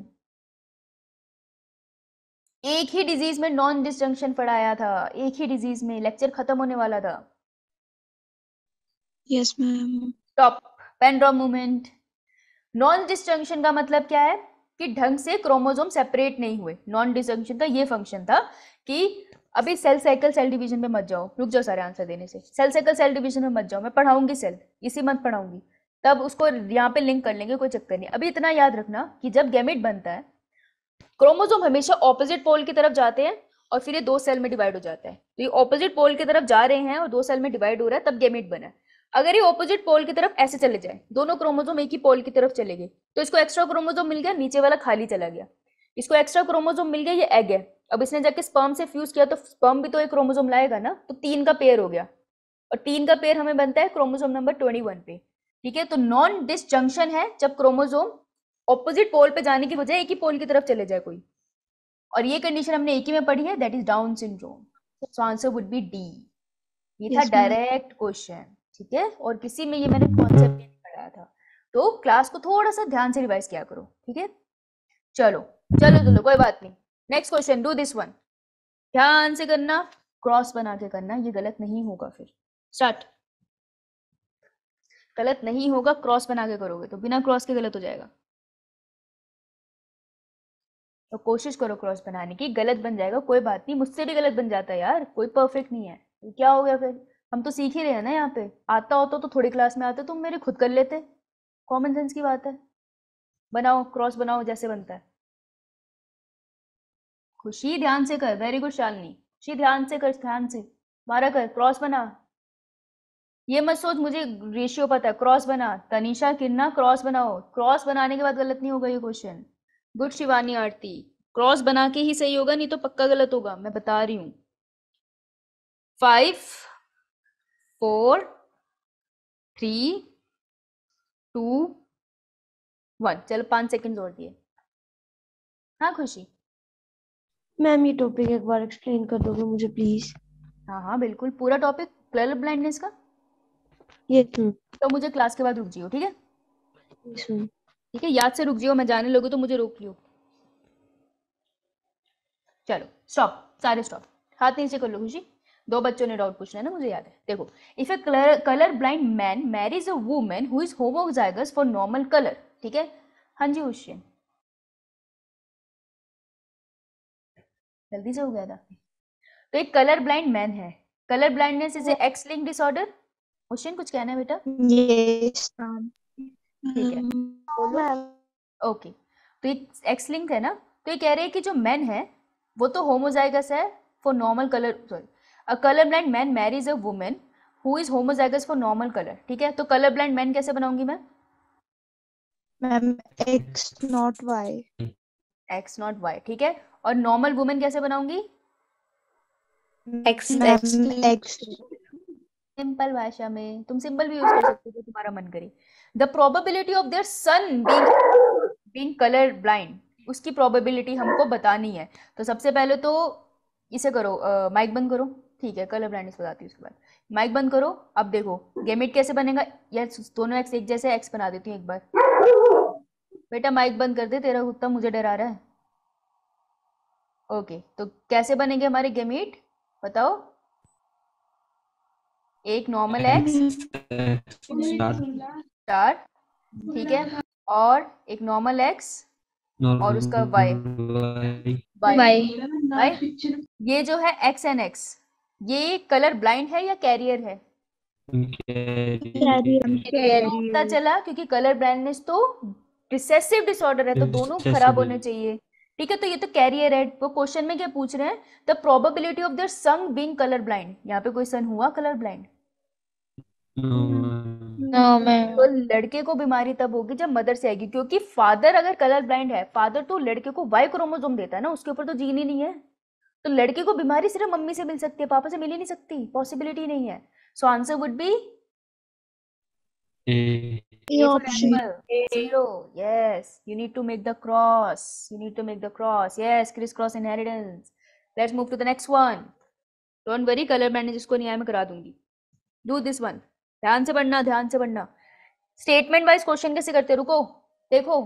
एक ही डिजीज में नॉन डिसजंक्शन पढ़ाया था, एक ही डिजीज में, लेक्चर खत्म होने वाला था। Yes, ma'am. Stop, pen drop movement. Non disjunction का मतलब क्या है कि ढंग से क्रोमोसोम सेपरेट नहीं हुए। नॉन डिसजंक्शन का ये फंक्शन था कि अभी सेल साइकिल सेल डिवीजन में मत जाओ, रुक जाओ सारे आंसर देने से। सेल साइकिल सेल डिवीजन में मत जाओ, मैं पढ़ाऊंगी सेल, इसी मंथ पढ़ाऊंगी, तब उसको यहाँ पे लिंक कर लेंगे, कोई चक्कर नहीं। अभी इतना याद रखना कि जब गैमेट बनता है, क्रोमोसोम हमेशा ऑपोजिट पोल की तरफ जाते हैं और फिर ये दो सेल में डिवाइड हो जाता है। तो ये ऑपोजिट पोल की तरफ जा रहे हैं और दो सेल में डिवाइड हो रहा है, तब गैमेट बना है। अगर ये ऑपोजिट पोल की तरफ ऐसे चले जाए, दोनों क्रोमोसोम एक ही पोल की तरफ चले गए, तो इसको एक्स्ट्रा क्रोमोसोम मिल गया, नीचे वाला खाली चला गया। इसको एक्स्ट्रा क्रोमोसोम मिल गया, ये एग है। अब इसने जाके स्पर्म से फ्यूज किया तो स्पर्म भी तो एक क्रोमोसोम लाएगा ना, तो 3 का पेयर हो गया, और 3 का पेयर हमें बनता है क्रोमोसोम नंबर 21 पे, ठीक है। तो नॉन डिसजंक्शन है जब क्रोमोसोम ऑपोजिट पोल पे जाने की बजाय एक ही पोल की तरफ चले जाए कोई, और ये कंडीशन हमने एक ही में पढ़ी है, that is down syndrome. So answer would B D. ये था Yes, ma'am. डायरेक्ट क्वेश्चन, ठीक है, और किसी में ये मैंने कॉन्सेप्ट नहीं पढ़ाया था, तो क्लास को थोड़ा सा ध्यान से रिवाइज किया करो, ठीक है। चलो कोई बात नहीं। Next question, do this one, ध्यान से करना, क्रॉस बना के करना, ये गलत नहीं होगा। फिर स्टार्ट, गलत नहीं होगा, क्रॉस बना के करोगे तो बिना क्रॉस के गलत हो जाएगा। तो कोशिश करो क्रॉस बनाने की, गलत बन जाएगा कोई बात नहीं, मुझसे भी गलत बन जाता है यार, कोई परफेक्ट नहीं है, तो क्या हो गया फिर, हम तो सीख ही रहे हैं ना यहाँ पे। आता होता तो थोड़ी क्लास में आते, तुम मेरे खुद कर लेते, कॉमन सेंस की बात है। बनाओ, क्रॉस बनाओ जैसे बनता है। खुशी ध्यान से कर, वेरी गुड शालिनी, खुशी ध्यान से कर, ध्यान से मारा कर, क्रॉस बना। ये मत सोच मुझे रेशियो पता है, क्रॉस बना। तनीषा, किन्ना, क्रॉस बनाओ, क्रॉस बनाने के बाद गलत नहीं होगा ये क्वेश्चन। गुड शिवानी आरती, क्रॉस बना के ही सही होगा, नहीं तो पक्का गलत होगा, मैं बता रही हूँ। 5 4 3 2 1। चलो 5 सेकंड और दिए। हाँ खुशी। मैम ये टॉपिक एक बार एक्सप्लेन कर दोगे मुझे प्लीज? हाँ बिल्कुल, पूरा टॉपिक कलर ब्लाइंडनेस का। ये तो मुझे क्लास के बाद रुक जियो, ठीक है, ठीक है, याद से रुक जियो, मैं जाने लोगे तो मुझे रोक लियो। चलो स्टॉप, सारे स्टॉप, हाथ नीचे कर लो खुशी। 2 बच्चों ने डाउट पूछना है ना, मुझे याद है। देखो, if A colour blind man marries a woman who is homozygous for normal colour, ठीक है। हाँ जी क्वेश्चन, जल्दी से हो गया था। तो एक कलर ब्लाइंड मैन है, colour blindness is x link disorder. Question कुछ कहना है बेटा? Yes, ma'am. ठीक है, बोलो। ओके, तो ये एक्स लिंक्ड है ना, तो ये कह रहे हैं कि जो मैन है वो तो होमोजाइगस है for normal colour, sorry, a colour blind man marries a woman who is homozygous for normal colour. ठीक है, तो कलर ब्लाइंड मैन कैसे बनाऊंगी मैं? Ma'am X not Y. X not Y, ठीक है। और नॉर्मल वुमेन कैसे बनाऊंगी? X x. सिंपल भाषा में, तुम सिंपल भी यूज कर सकते हो जो तुम्हारा मन करे। The probability of their son being colour blind, उसकी प्रोबेबिलिटी हमको बतानी है। तो सबसे पहले तो इसे करो, माइक बंद करो। ठीक है, कलर ब्लाइंडनेस बताती हूँ उसके बाद। माइक बंद करो। अब देखो गेमेट कैसे बनेगा, या दोनों एक्स एक जैसे, एक्स बना देती हूँ एक बार। बेटा माइक बंद कर दे, तेरा कुत्ता मुझे डरा रहा है। ओके, तो कैसे बनेंगे हमारे गेमेट बताओ? एक नॉर्मल एक्स स्टार, ठीक है, और एक नॉर्मल एक्स और उसका वाई वाई। ये जो है एक्स एंड एक्स, ये कलर ब्लाइंड है या कैरियर है? पता चला, क्योंकि कलर ब्लाइंडनेस तो रिसेसिव डिसऑर्डर है, तो दोनों खराब होने चाहिए। ठीक है, तो ये तो कैरियर है। तो क्वेश्चन में क्या पूछ रहे हैं? The probability of their son being colour blind. यहाँ पे कोई सन हुआ कलर ब्लाइंड? तो लड़के को बीमारी तब होगी जब मदर से आएगी, क्योंकि फादर अगर कलर ब्लाइंड है, फादर तो लड़के को वाई क्रोमोसोम देता है ना, उसके ऊपर तो जीन ही नहीं है। तो लड़के को बीमारी सिर्फ मम्मी से मिल सकती है, पापा से मिल ही नहीं सकती, पॉसिबिलिटी नहीं है। So answer would B zero. Yes, you need to make the cross. You need to make the cross. Yes, crisscross inheritance. Let's move to the next one. Don't worry, color blindness इसको न्याय में करा दूंगी. Do this one. ध्यान से पढ़ना, ध्यान से पढ़ना। स्टेटमेंट वाइज क्वेश्चन कैसे करते, रुको देखो।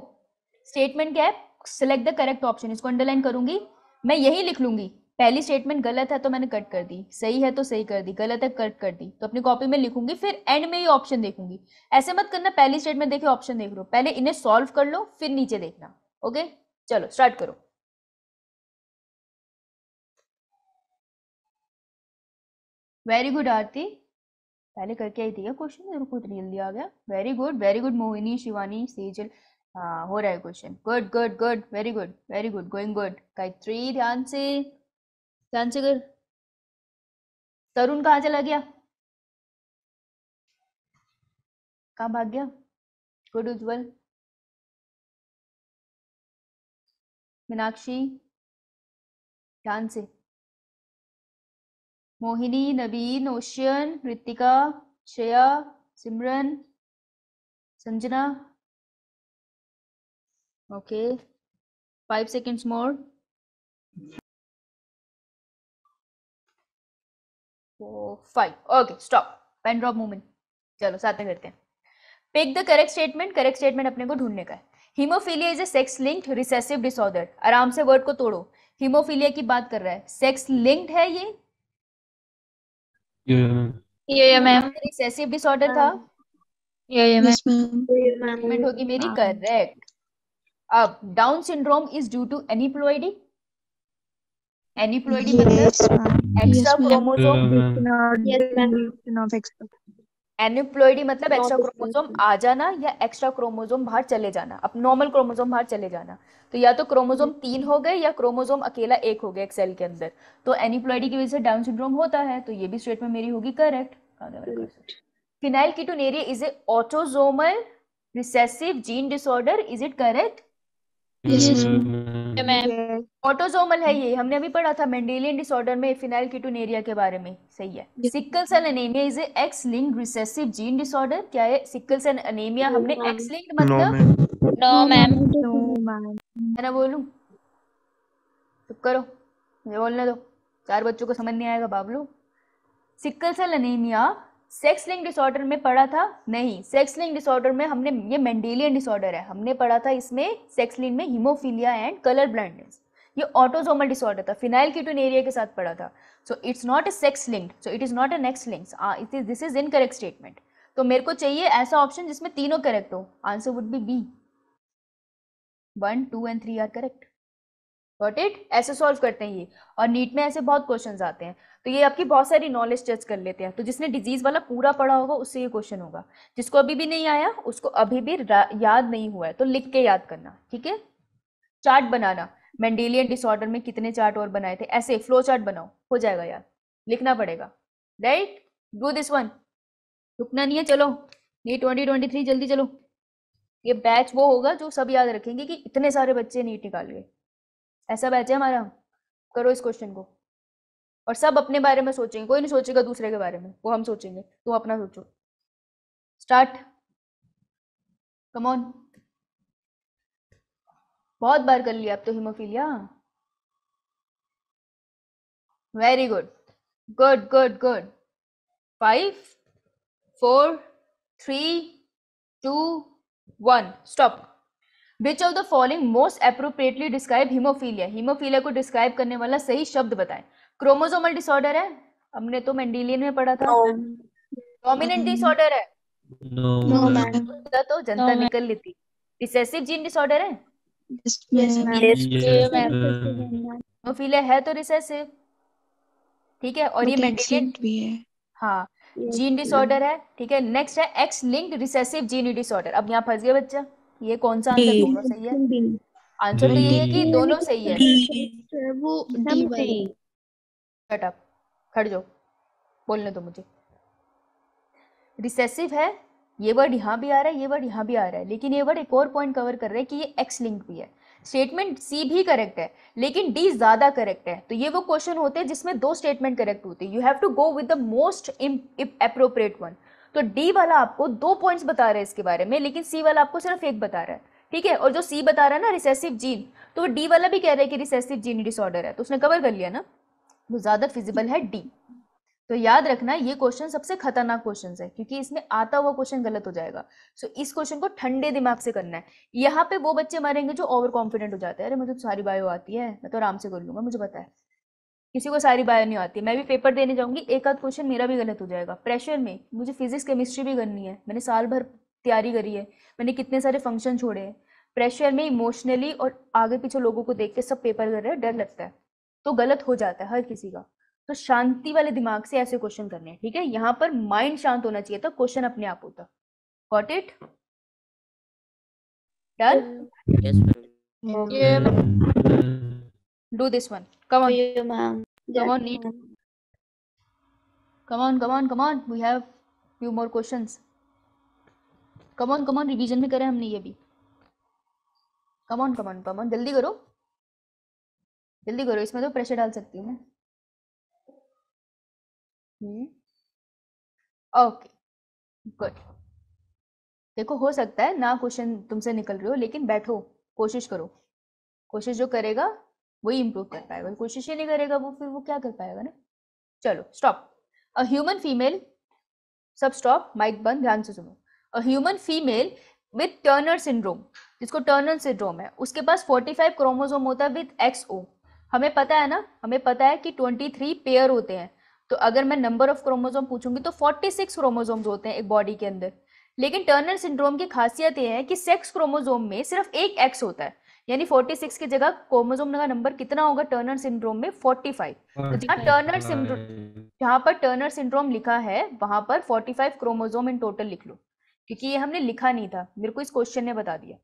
स्टेटमेंट क्या है? सिलेक्ट द करेक्ट ऑप्शन, इसको अंडरलाइन करूंगी, मैं यही लिख लूंगी। पहली स्टेटमेंट गलत है तो मैंने कट कर दी, सही है तो सही कर दी, गलत है कट कर दी, तो अपनी कॉपी में लिखूंगी, फिर एंड में ही ऑप्शन देखूंगी। ऐसे मत करना पहली स्टेटमेंट देखे ऑप्शन देख लो, पहले इन्हें सॉल्व कर लो फिर नीचे देखना। ओके, चलो स्टार्ट करो। वेरी गुड आरती, पहले करके आई थी क्या क्वेश्चन? रुको इतनी जल्दी आ गया। वेरी गुड मोहिनी, शिवानी, सेजल, हाँ हो रहा है question. Good good good, very good, going good. Gayatri ध्यान से कर। तरुण कहाँ चला गया? कहाँ भाग गया? गुड उज्जवल, मीनाक्षी ध्यान से, Mohini, Naveen, Ocean, Ritika, Shreya, Simran, Sanjana. Okay, 5 seconds more. 4, 5. Okay stop, pen drop movement. चलो साथ में करते हैं। Pick the correct statement. Correct statement अपने को ढूंढने का है। Haemophilia is a sex linked recessive disorder. आराम से वर्ड को तोड़ो, हीमोफीलिया की बात कर रहा है, सेक्स लिंक्ड है ये मैम। रिसेसिव डिसऑर्डर था, स्टेटमेंट होगी मेरी करेक्ट। अब down syndrome is due to aneuploidy. Aneuploidy मतलब एक्स्ट्रा क्रोमोसोम, एनीप्लॉइडी मतलब एक्स्ट्रा क्रोमोसोम आ जाना या एक्स्ट्रा क्रोमोसोम बाहर चले जाना, अब नॉर्मल क्रोमोसोम बाहर चले जाना। तो या तो क्रोमोसोम 3 हो गए या क्रोमोसोम अकेला 1 हो गया एक सेल के अंदर, तो एनीप्लॉइडी की वजह से डाउन सिंड्रोम होता है। तो ये भी स्टेटमेंट मेरी होगी correct. Phenylketonuria is a autosomal recessive gene disorder, is it correct? Autosomal है ये, हमने अभी पढ़ा था मेंडेलियन डिसऑर्डर में फिनाइलकीटोनुरिया के बारे में, सही है। Sickle cell anaemia is a X linked recessive gene disorder, क्या है सिकल सेल एनीमिया? हमने एक्स लिंक्ड मतलब नो मैम। है ना, बोलूं? चुप करो, मुझे बोलने दो, 4 बच्चों को समझ नहीं आएगा Bablu. Sickle cell anaemia sex link disorder में पढ़ा था? नहीं, सेक्स लिंक डिसऑर्डर में हमने, ये मेंडेलियन डिसऑर्डर है, हमने पढ़ा था इसमें सेक्स लिंक में हीमोफीलिया एंड कलर ब्लाइंडनेस। ये ऑटोसोमल डिसऑर्डर था, फिनाइलकीटोनुरिया के साथ पढ़ा था। So it's not a sex linked, so it is not a X linked, this is incorrect statement. तो मेरे को चाहिए ऐसा ऑप्शन जिसमें तीनों करेक्ट हो। Answer would be B. 1, 2 and 3 are correct. Got it? ऐसे सॉल्व करते हैं ये, और नीट में ऐसे बहुत क्वेश्चंस आते हैं, तो ये आपकी बहुत सारी नॉलेज टेस्ट कर लेते हैं। तो जिसने डिजीज वाला पूरा पढ़ा होगा उससे ये क्वेश्चन होगा, जिसको अभी भी नहीं आया उसको अभी भी याद नहीं हुआ है तो लिख के याद करना, ठीक है? चार्ट बनाना, मेंडेलियन डिसऑर्डर में कितने चार्ट और बनाए थे, ऐसे फ्लो चार्ट बनाओ, हो जाएगा याद, लिखना पड़ेगा, राइट? डू दिस वन, रुकना नहीं है, चलो ये 2023 जल्दी चलो। ये बैच वो होगा जो सब याद रखेंगे कि इतने सारे बच्चे नीट निकाल गए, ऐसा बैच है हमारा। करो इस क्वेश्चन को, और सब अपने बारे में सोचेंगे, कोई नहीं सोचेगा दूसरे के बारे में, वो हम सोचेंगे, तुम अपना सोचो। Start, come on. बहुत बार कर लिया अब तो haemophilia, very good, good good good. 5 4 3 2 1 stop. Which of the following most appropriately describe haemophilia? Haemophilia को डिस्क्राइब करने वाला सही शब्द बताएं। क्रोमोसोमल डिसऑर्डर है, हमने तो मेंडेलियन में पढ़ा था। डोमिनेंट डिसऑर्डर है, No. तो जनता निकल लेती। रिसेसिव जीन डिसऑर्डर है, Yes, ma'am. हीमोफीलिया है तो रिसेसिव, ठीक है? और ये मेंडेलियन भी है। हाँ, जीन डिसऑर्डर है, ठीक है? नेक्स्ट है x linked recessive gene disorder. अब यहाँ फंस गया बच्चा, ये कौन सा आंसर? दोनों सही है, आंसर तो यही है कि दोनों सही है। वो डी शट अप, खड़ जाओ, बोलने दो मुझे। रिसेसिव है, ये वर्ड यहाँ भी आ रहा है, ये वर्ड यहाँ भी आ रहा है, लेकिन ये वर्ड एक और पॉइंट कवर कर रहा है कि ये एक्स लिंक भी है। स्टेटमेंट सी भी करेक्ट है, लेकिन डी ज्यादा करेक्ट है। तो ये वो क्वेश्चन होते हैं जिसमें 2 स्टेटमेंट करेक्ट होती है, you have to go with the most appropriate one. तो डी वाला आपको 2 पॉइंट्स बता रहा है इसके बारे में, लेकिन सी वाला आपको सिर्फ 1 बता रहा है, ठीक है? और जो सी बता रहा है ना रिसेसिव जीन, तो डी वाला भी कह रहा है कि रिसेसिव जीन डिसऑर्डर है, तो उसने कवर कर लिया ना, तो ज्यादा फिजिबल है डी। तो याद रखना ये क्वेश्चन सबसे खतरनाक क्वेश्चन है, क्योंकि इसमें आता हुआ क्वेश्चन गलत हो जाएगा। सो इस क्वेश्चन को ठंडे दिमाग से करना है। यहाँ पे वो बच्चे मरेंगे जो ओवर कॉन्फिडेंट हो जाते हैं, अरे मुझे तो सारी बायो आती है, मैं तो आराम से कर लूंगा, मुझे पता है। किसी को सारी बायो नहीं आती, मैं भी पेपर देने जाऊंगी, एक आध क्वेश्चन मेरा भी गलत हो जाएगा। प्रेशर में मुझे फिजिक्स केमिस्ट्री भी करनी है, मैंने साल भर तैयारी करी है, मैंने कितने सारे फंक्शन छोड़े हैं। प्रेशर में इमोशनली और आगे पीछे लोगों को देख के सब पेपर कर रहे हैं, डर लगता है, तो गलत हो जाता है हर किसी का। तो शांति वाले दिमाग से ऐसे क्वेश्चन करने हैं, ठीक है? यहाँ पर माइंड शांत होना चाहिए, तो क्वेश्चन अपने आप होता। Got it? Done? Do this one, come on, come on, neat, come on, we have few more questions, come on, revision में करें हमने ये भी, come on, जल्दी करो, इसमें तो प्रेशर डाल सकती हूँ मैं। Okay good. देखो हो सकता है ना क्वेश्चन तुमसे निकल रहे हो, लेकिन बैठो, कोशिश करो, कोशिश जो करेगा वही इंप्रूव कर पाएगा, कोशिश ही नहीं करेगा वो फिर वो क्या कर पाएगा ना। चलो स्टॉप। अ ह्यूमन फीमेल, सब स्टॉप, माइक बंद, ध्यान से सुनो। A human female with Turner syndrome, जिसको टर्नर सिंड्रोम है, उसके पास 45 क्रोमोसोम होता है विथ XO। हमें पता है ना, हमें पता है कि 23 पेयर होते हैं, तो अगर मैं नंबर ऑफ क्रोमोसोम पूछूंगी तो 46 क्रोमोसोम्स होते हैं एक बॉडी के अंदर। लेकिन टर्नर सिंड्रोम की खासियत ये है कि सेक्स क्रोमोसोम में सिर्फ एक X होता है, यानी 46 की जगह क्रोमोसोम का नंबर कितना होगा टर्नर सिंड्रोम में? 45। तो जहां पर टर्नर सिंड्रोम लिखा है वहां पर 45 क्रोमोसोम इन टोटल लिख लो, क्योंकि ये हमने लिखा नहीं था, मेरे को इस क्वेश्चन ने बता दिया,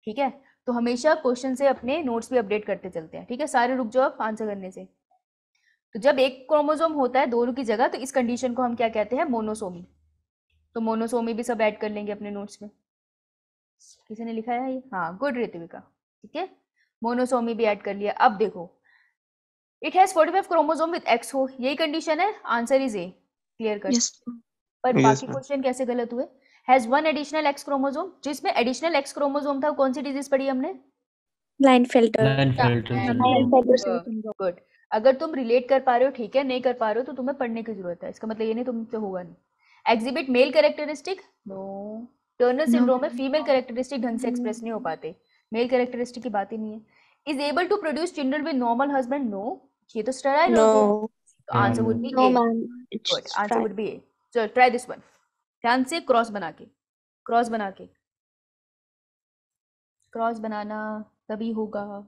ठीक है? तो हमेशा क्वेश्चन से अपने नोट्स भी अपडेट करते चलते हैं, ठीक है? सारे रुक जाओ आंसर करने से। तो जब एक क्रोमोसोम होता है दोनों की जगह, तो इस कंडीशन को हम क्या कहते हैं? मोनोसोमी। तो मोनोसोमी भी सब ऐड कर लेंगे अपने नोट्स में। किसी ने लिखा है ये? हाँ गुड ऋतिविका, ठीक है? मोनोसोमी भी ऐड कर लिया। अब देखो, it has 45 chromosome with XO, यही कंडीशन है, answer is a, clear cut. पर बाकी क्वेश्चन कैसे गलत हुए? हैज 1 एडिशनल X क्रोमोसोम, जिसमें एडिशनल X क्रोमोसोम था, कौन सी डिजीज पढ़ी हमने? गुड। अगर तुम रिलेट कर पा रहे हो ठीक है, नहीं कर पा रहे हो तो तुम्हें पढ़ने की जरूरत है, इसका मतलब ये नहीं तुमसे होगा नहीं। Exhibit male characteristic, no. Turner syndrome में फीमेल कैरेक्टरिस्टिक ढंग से एक्सप्रेस नहीं हो पाते, मेल कैरेक्टरिस्टिक की बात ही नहीं है। Is able to produce children with normal husband, no, ये तो स्टेराइल हो गया, तो answer would be a. Good, answer would be a. चलो ट्राई दिस वन, ध्यान से, क्रॉस बना के, क्रॉस बनाना तभी होगा।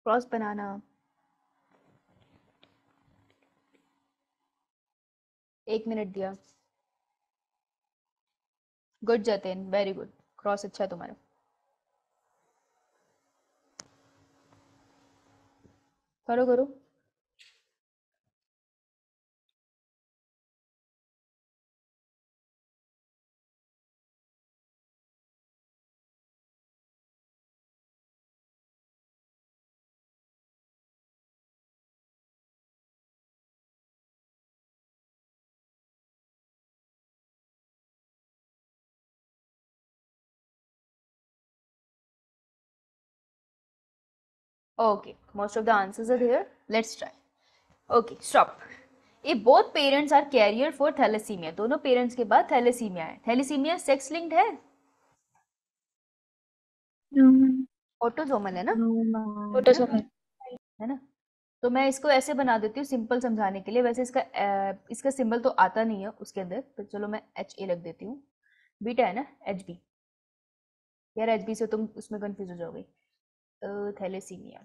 क्रॉस बनाना। एक मिनट दिया। Good Jatin, very good, cross अच्छा है तुम्हारा। करो करो। Okay, most of the answers are there. Let's try. Okay, stop. If both parents are carrier for thalassemia, दोनों पेरेंट्स के बाद थैलेसीमिया है। थैलेसीमिया सेक्स लिंक्ड है? ऑटोसोमल है ना? ऑटोसोमल है ना? तो मैं इसको ऐसे बना देती हूँ सिंपल समझाने के लिए। वैसे इसका सिंबल तो आता नहीं है उसके अंदर, तो चलो मैं HA लग देती हूँ। बीटा है ना, HB। यार HB से तुम उसमें कंफ्यूज हो जाओगे। थैलेसीमिया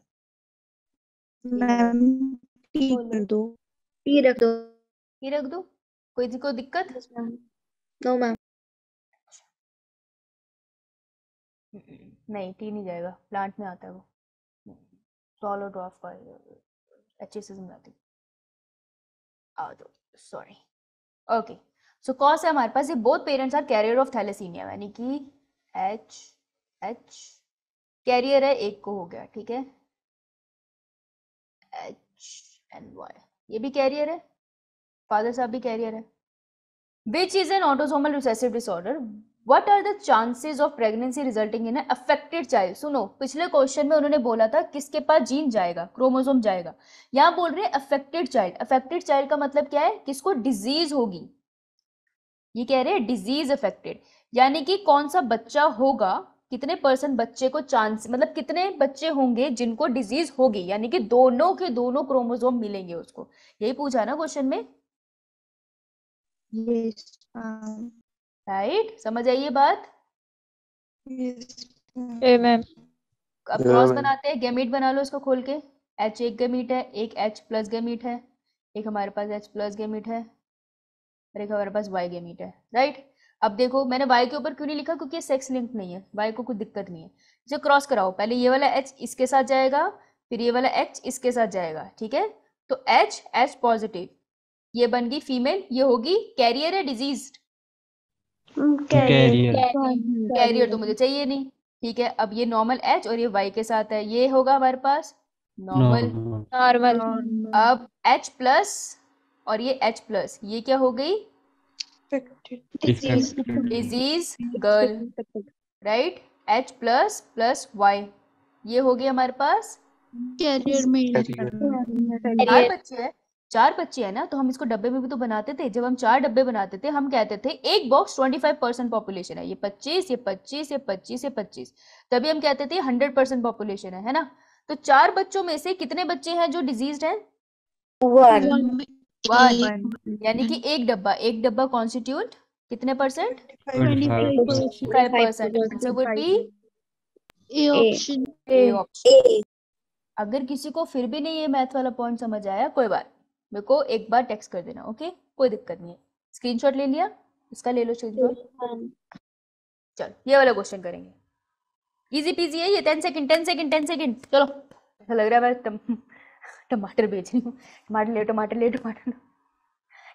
मैम टी कर दो। टी रख दो। ये रख दो, कोई दिक्कत? No ma'am. नहीं, टी नहीं जाएगा, प्लांट में आता है वो। सॉलो ड्रॉप का अच्छे से समझाती आ दो, सॉरी। ओके, सो कॉस है हमारे पास, ये both parents are carrier of thalassaemia, यानी कि एच कैरियर है, एक को हो गया, ठीक है। HNY ये भी कैरियर है, फादर साहब भी कैरियर है। Which is an autosomal recessive disorder? What are the chances of pregnancy resulting in an affected child? सुनो, पिछले क्वेश्चन में उन्होंने बोला था किसके पास जीन जाएगा, क्रोमोसोम जाएगा। यहाँ बोल रहे हैं अफेक्टेड चाइल्ड। अफेक्टेड चाइल्ड का मतलब क्या है? किसको डिजीज होगी। ये कह रहे हैं डिजीज अफेक्टेड, यानी कि कौन सा बच्चा होगा, कितने % बच्चे को चांस, मतलब कितने बच्चे होंगे जिनको डिजीज होगी, यानी कि दोनों के दोनों क्रोमोसोम मिलेंगे उसको। यही पूछा ना क्वेश्चन में, यस राइट? समझ आई ये बात? मैम। अब क्रॉस बनाते हैं, गैमीट बना लो इसको खोल के। H एक गैमीट है, एक H प्लस गैमीट है, एक हमारे पास H प्लस गैमीट है, और एक हमारे पास Y गैमीट है, राइट? अब देखो मैंने Y के ऊपर क्यों नहीं लिखा, क्योंकि ये सेक्स लिंक नहीं है, Y को कोई दिक्कत नहीं है। इसे क्रॉस कराओ, पहले ये वाला H इसके साथ जाएगा, फिर ये वाला H इसके साथ जाएगा, ठीक है। तो H पॉजिटिव, ये बन गई फीमेल, ये होगी कैरियर है डिजीज्ड? कैरियर तो मुझे चाहिए नहीं, ठीक है। अब ये नॉर्मल H और ये Y के साथ है, ये होगा हमारे पास नॉर्मल। अब H प्लस और ये H प्लस, ये क्या हो गई? Disease girl, right? H plus plus Y, ये हो गया हमारे पास कैरियर में चार बच्चे हैं ना, तो हम इसको डब्बे में भी तो बनाते थे। जब हम 4 डब्बे बनाते थे, हम कहते थे एक बॉक्स 25% पॉपुलेशन है, ये 25, ये 25, ये 25, ये 25, तभी हम कहते थे 100% पॉपुलेशन है ना। तो 4 बच्चों में से कितने बच्चे हैं जो डिजीज्ड हैं? 1, यानी कि एक डब्बा कॉन्स्टिट्यूट कितने %? 25%। Answer would be A option. A option. अगर किसी को फिर भी नहीं ये मैथ वाला पॉइंट समझ आया, कोई बात, मेरे को एक बार टेक्स्ट कर देना, ओके? कोई दिक्कत नहीं है। स्क्रीनशॉट ले लिया, इसका ले लो स्क्रीनशॉट। चलो ये वाला क्वेश्चन करेंगे, इजी पीजी है ये। 10 सेकंड। चलो, ऐसा लग रहा है मैं टमाटर बेच रही हूँ। टमाटर ले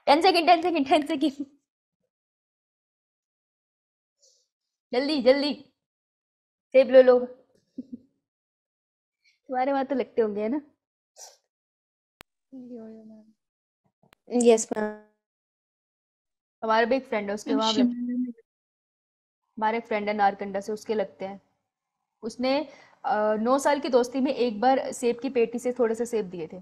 10 सेकंड। जल्दी सेब लो लोग, तुम्हारे वहां तो लगते होंगे, है ना? Yes ma'am. हमारे भी एक फ्रेंड है, उसके वहां हमारे फ्रेंड है नारकंडा से, उसके लगते हैं। उसने 9 साल की दोस्ती में एक बार सेब की पेटी से थोड़े से सेब दिए थे।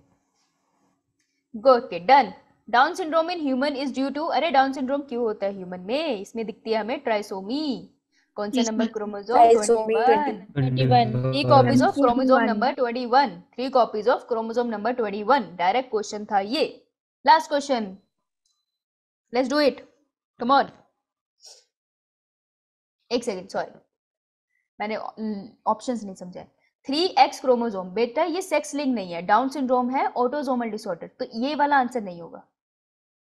Okay done. Down syndrome in human is due to, अरे डाउन सिंड्रोम क्यों होता है ह्यूमन में? इसमें दिखती है हमें ट्राइसोमी। कौन सा number chromosome? 21। 3 copies of chromosome number 21। 3 copies of chromosome number 21। Direct question था ये। Last question, let's do it, come on. एक सेकंड, सॉरी मैंने ऑप्शंस नहीं समझा। 3x क्रोमोसोम, बेटा ये सेक्स लिंक नहीं है, डाउन सिंड्रोम है, ऑटोसोमल डिसऑर्डर, तो ये वाला आंसर नहीं होगा।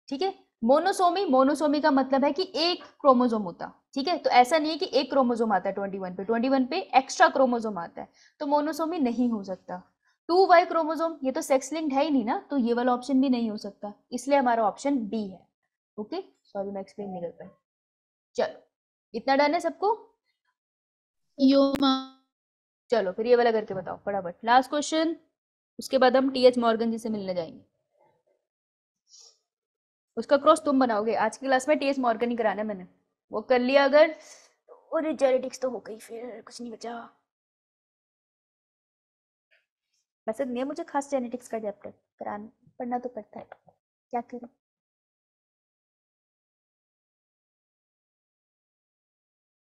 ठीक है। मोनोसोमी, मोनोसोमी का मतलब है कि एक क्रोमोसोम होता। ठीक है, तो ऐसा नहीं है कि एक क्रोमोसोम आता है 21 पे एक्स्ट्रा क्रोमोसोम आता है, तो मोनोसोमी नहीं हो सकता। 2y क्रोमोसोम, ये तो सेक्स लिंक्ड है ही नहीं ना, तो ये वाला ऑप्शन भी नहीं हो सकता, इसलिए हमारा ऑप्शन बी है। ओके, सॉरी मैं एक्सप्लेन नहीं कर पाई। चलो, इतना डन है सबको? यो मैम। चलो फिर ये वाला करके बताओ फटाफट, लास्ट क्वेश्चन, उसके बाद हम टीएच मॉर्गन जी से मिलने जाएंगे। उसका क्रॉस तुम बनाओगे, आज की क्लास में टीएच मॉर्गन ही कराना है मैंने, वो कर लिया अगर, और जेनेटिक्स तो हो गई, फिर कुछ नहीं बचा। वैसे नहीं है मुझे खास जेनेटिक्स का चैप्टर कराना, पढ़ना तो पड़ता है, क्या करूं।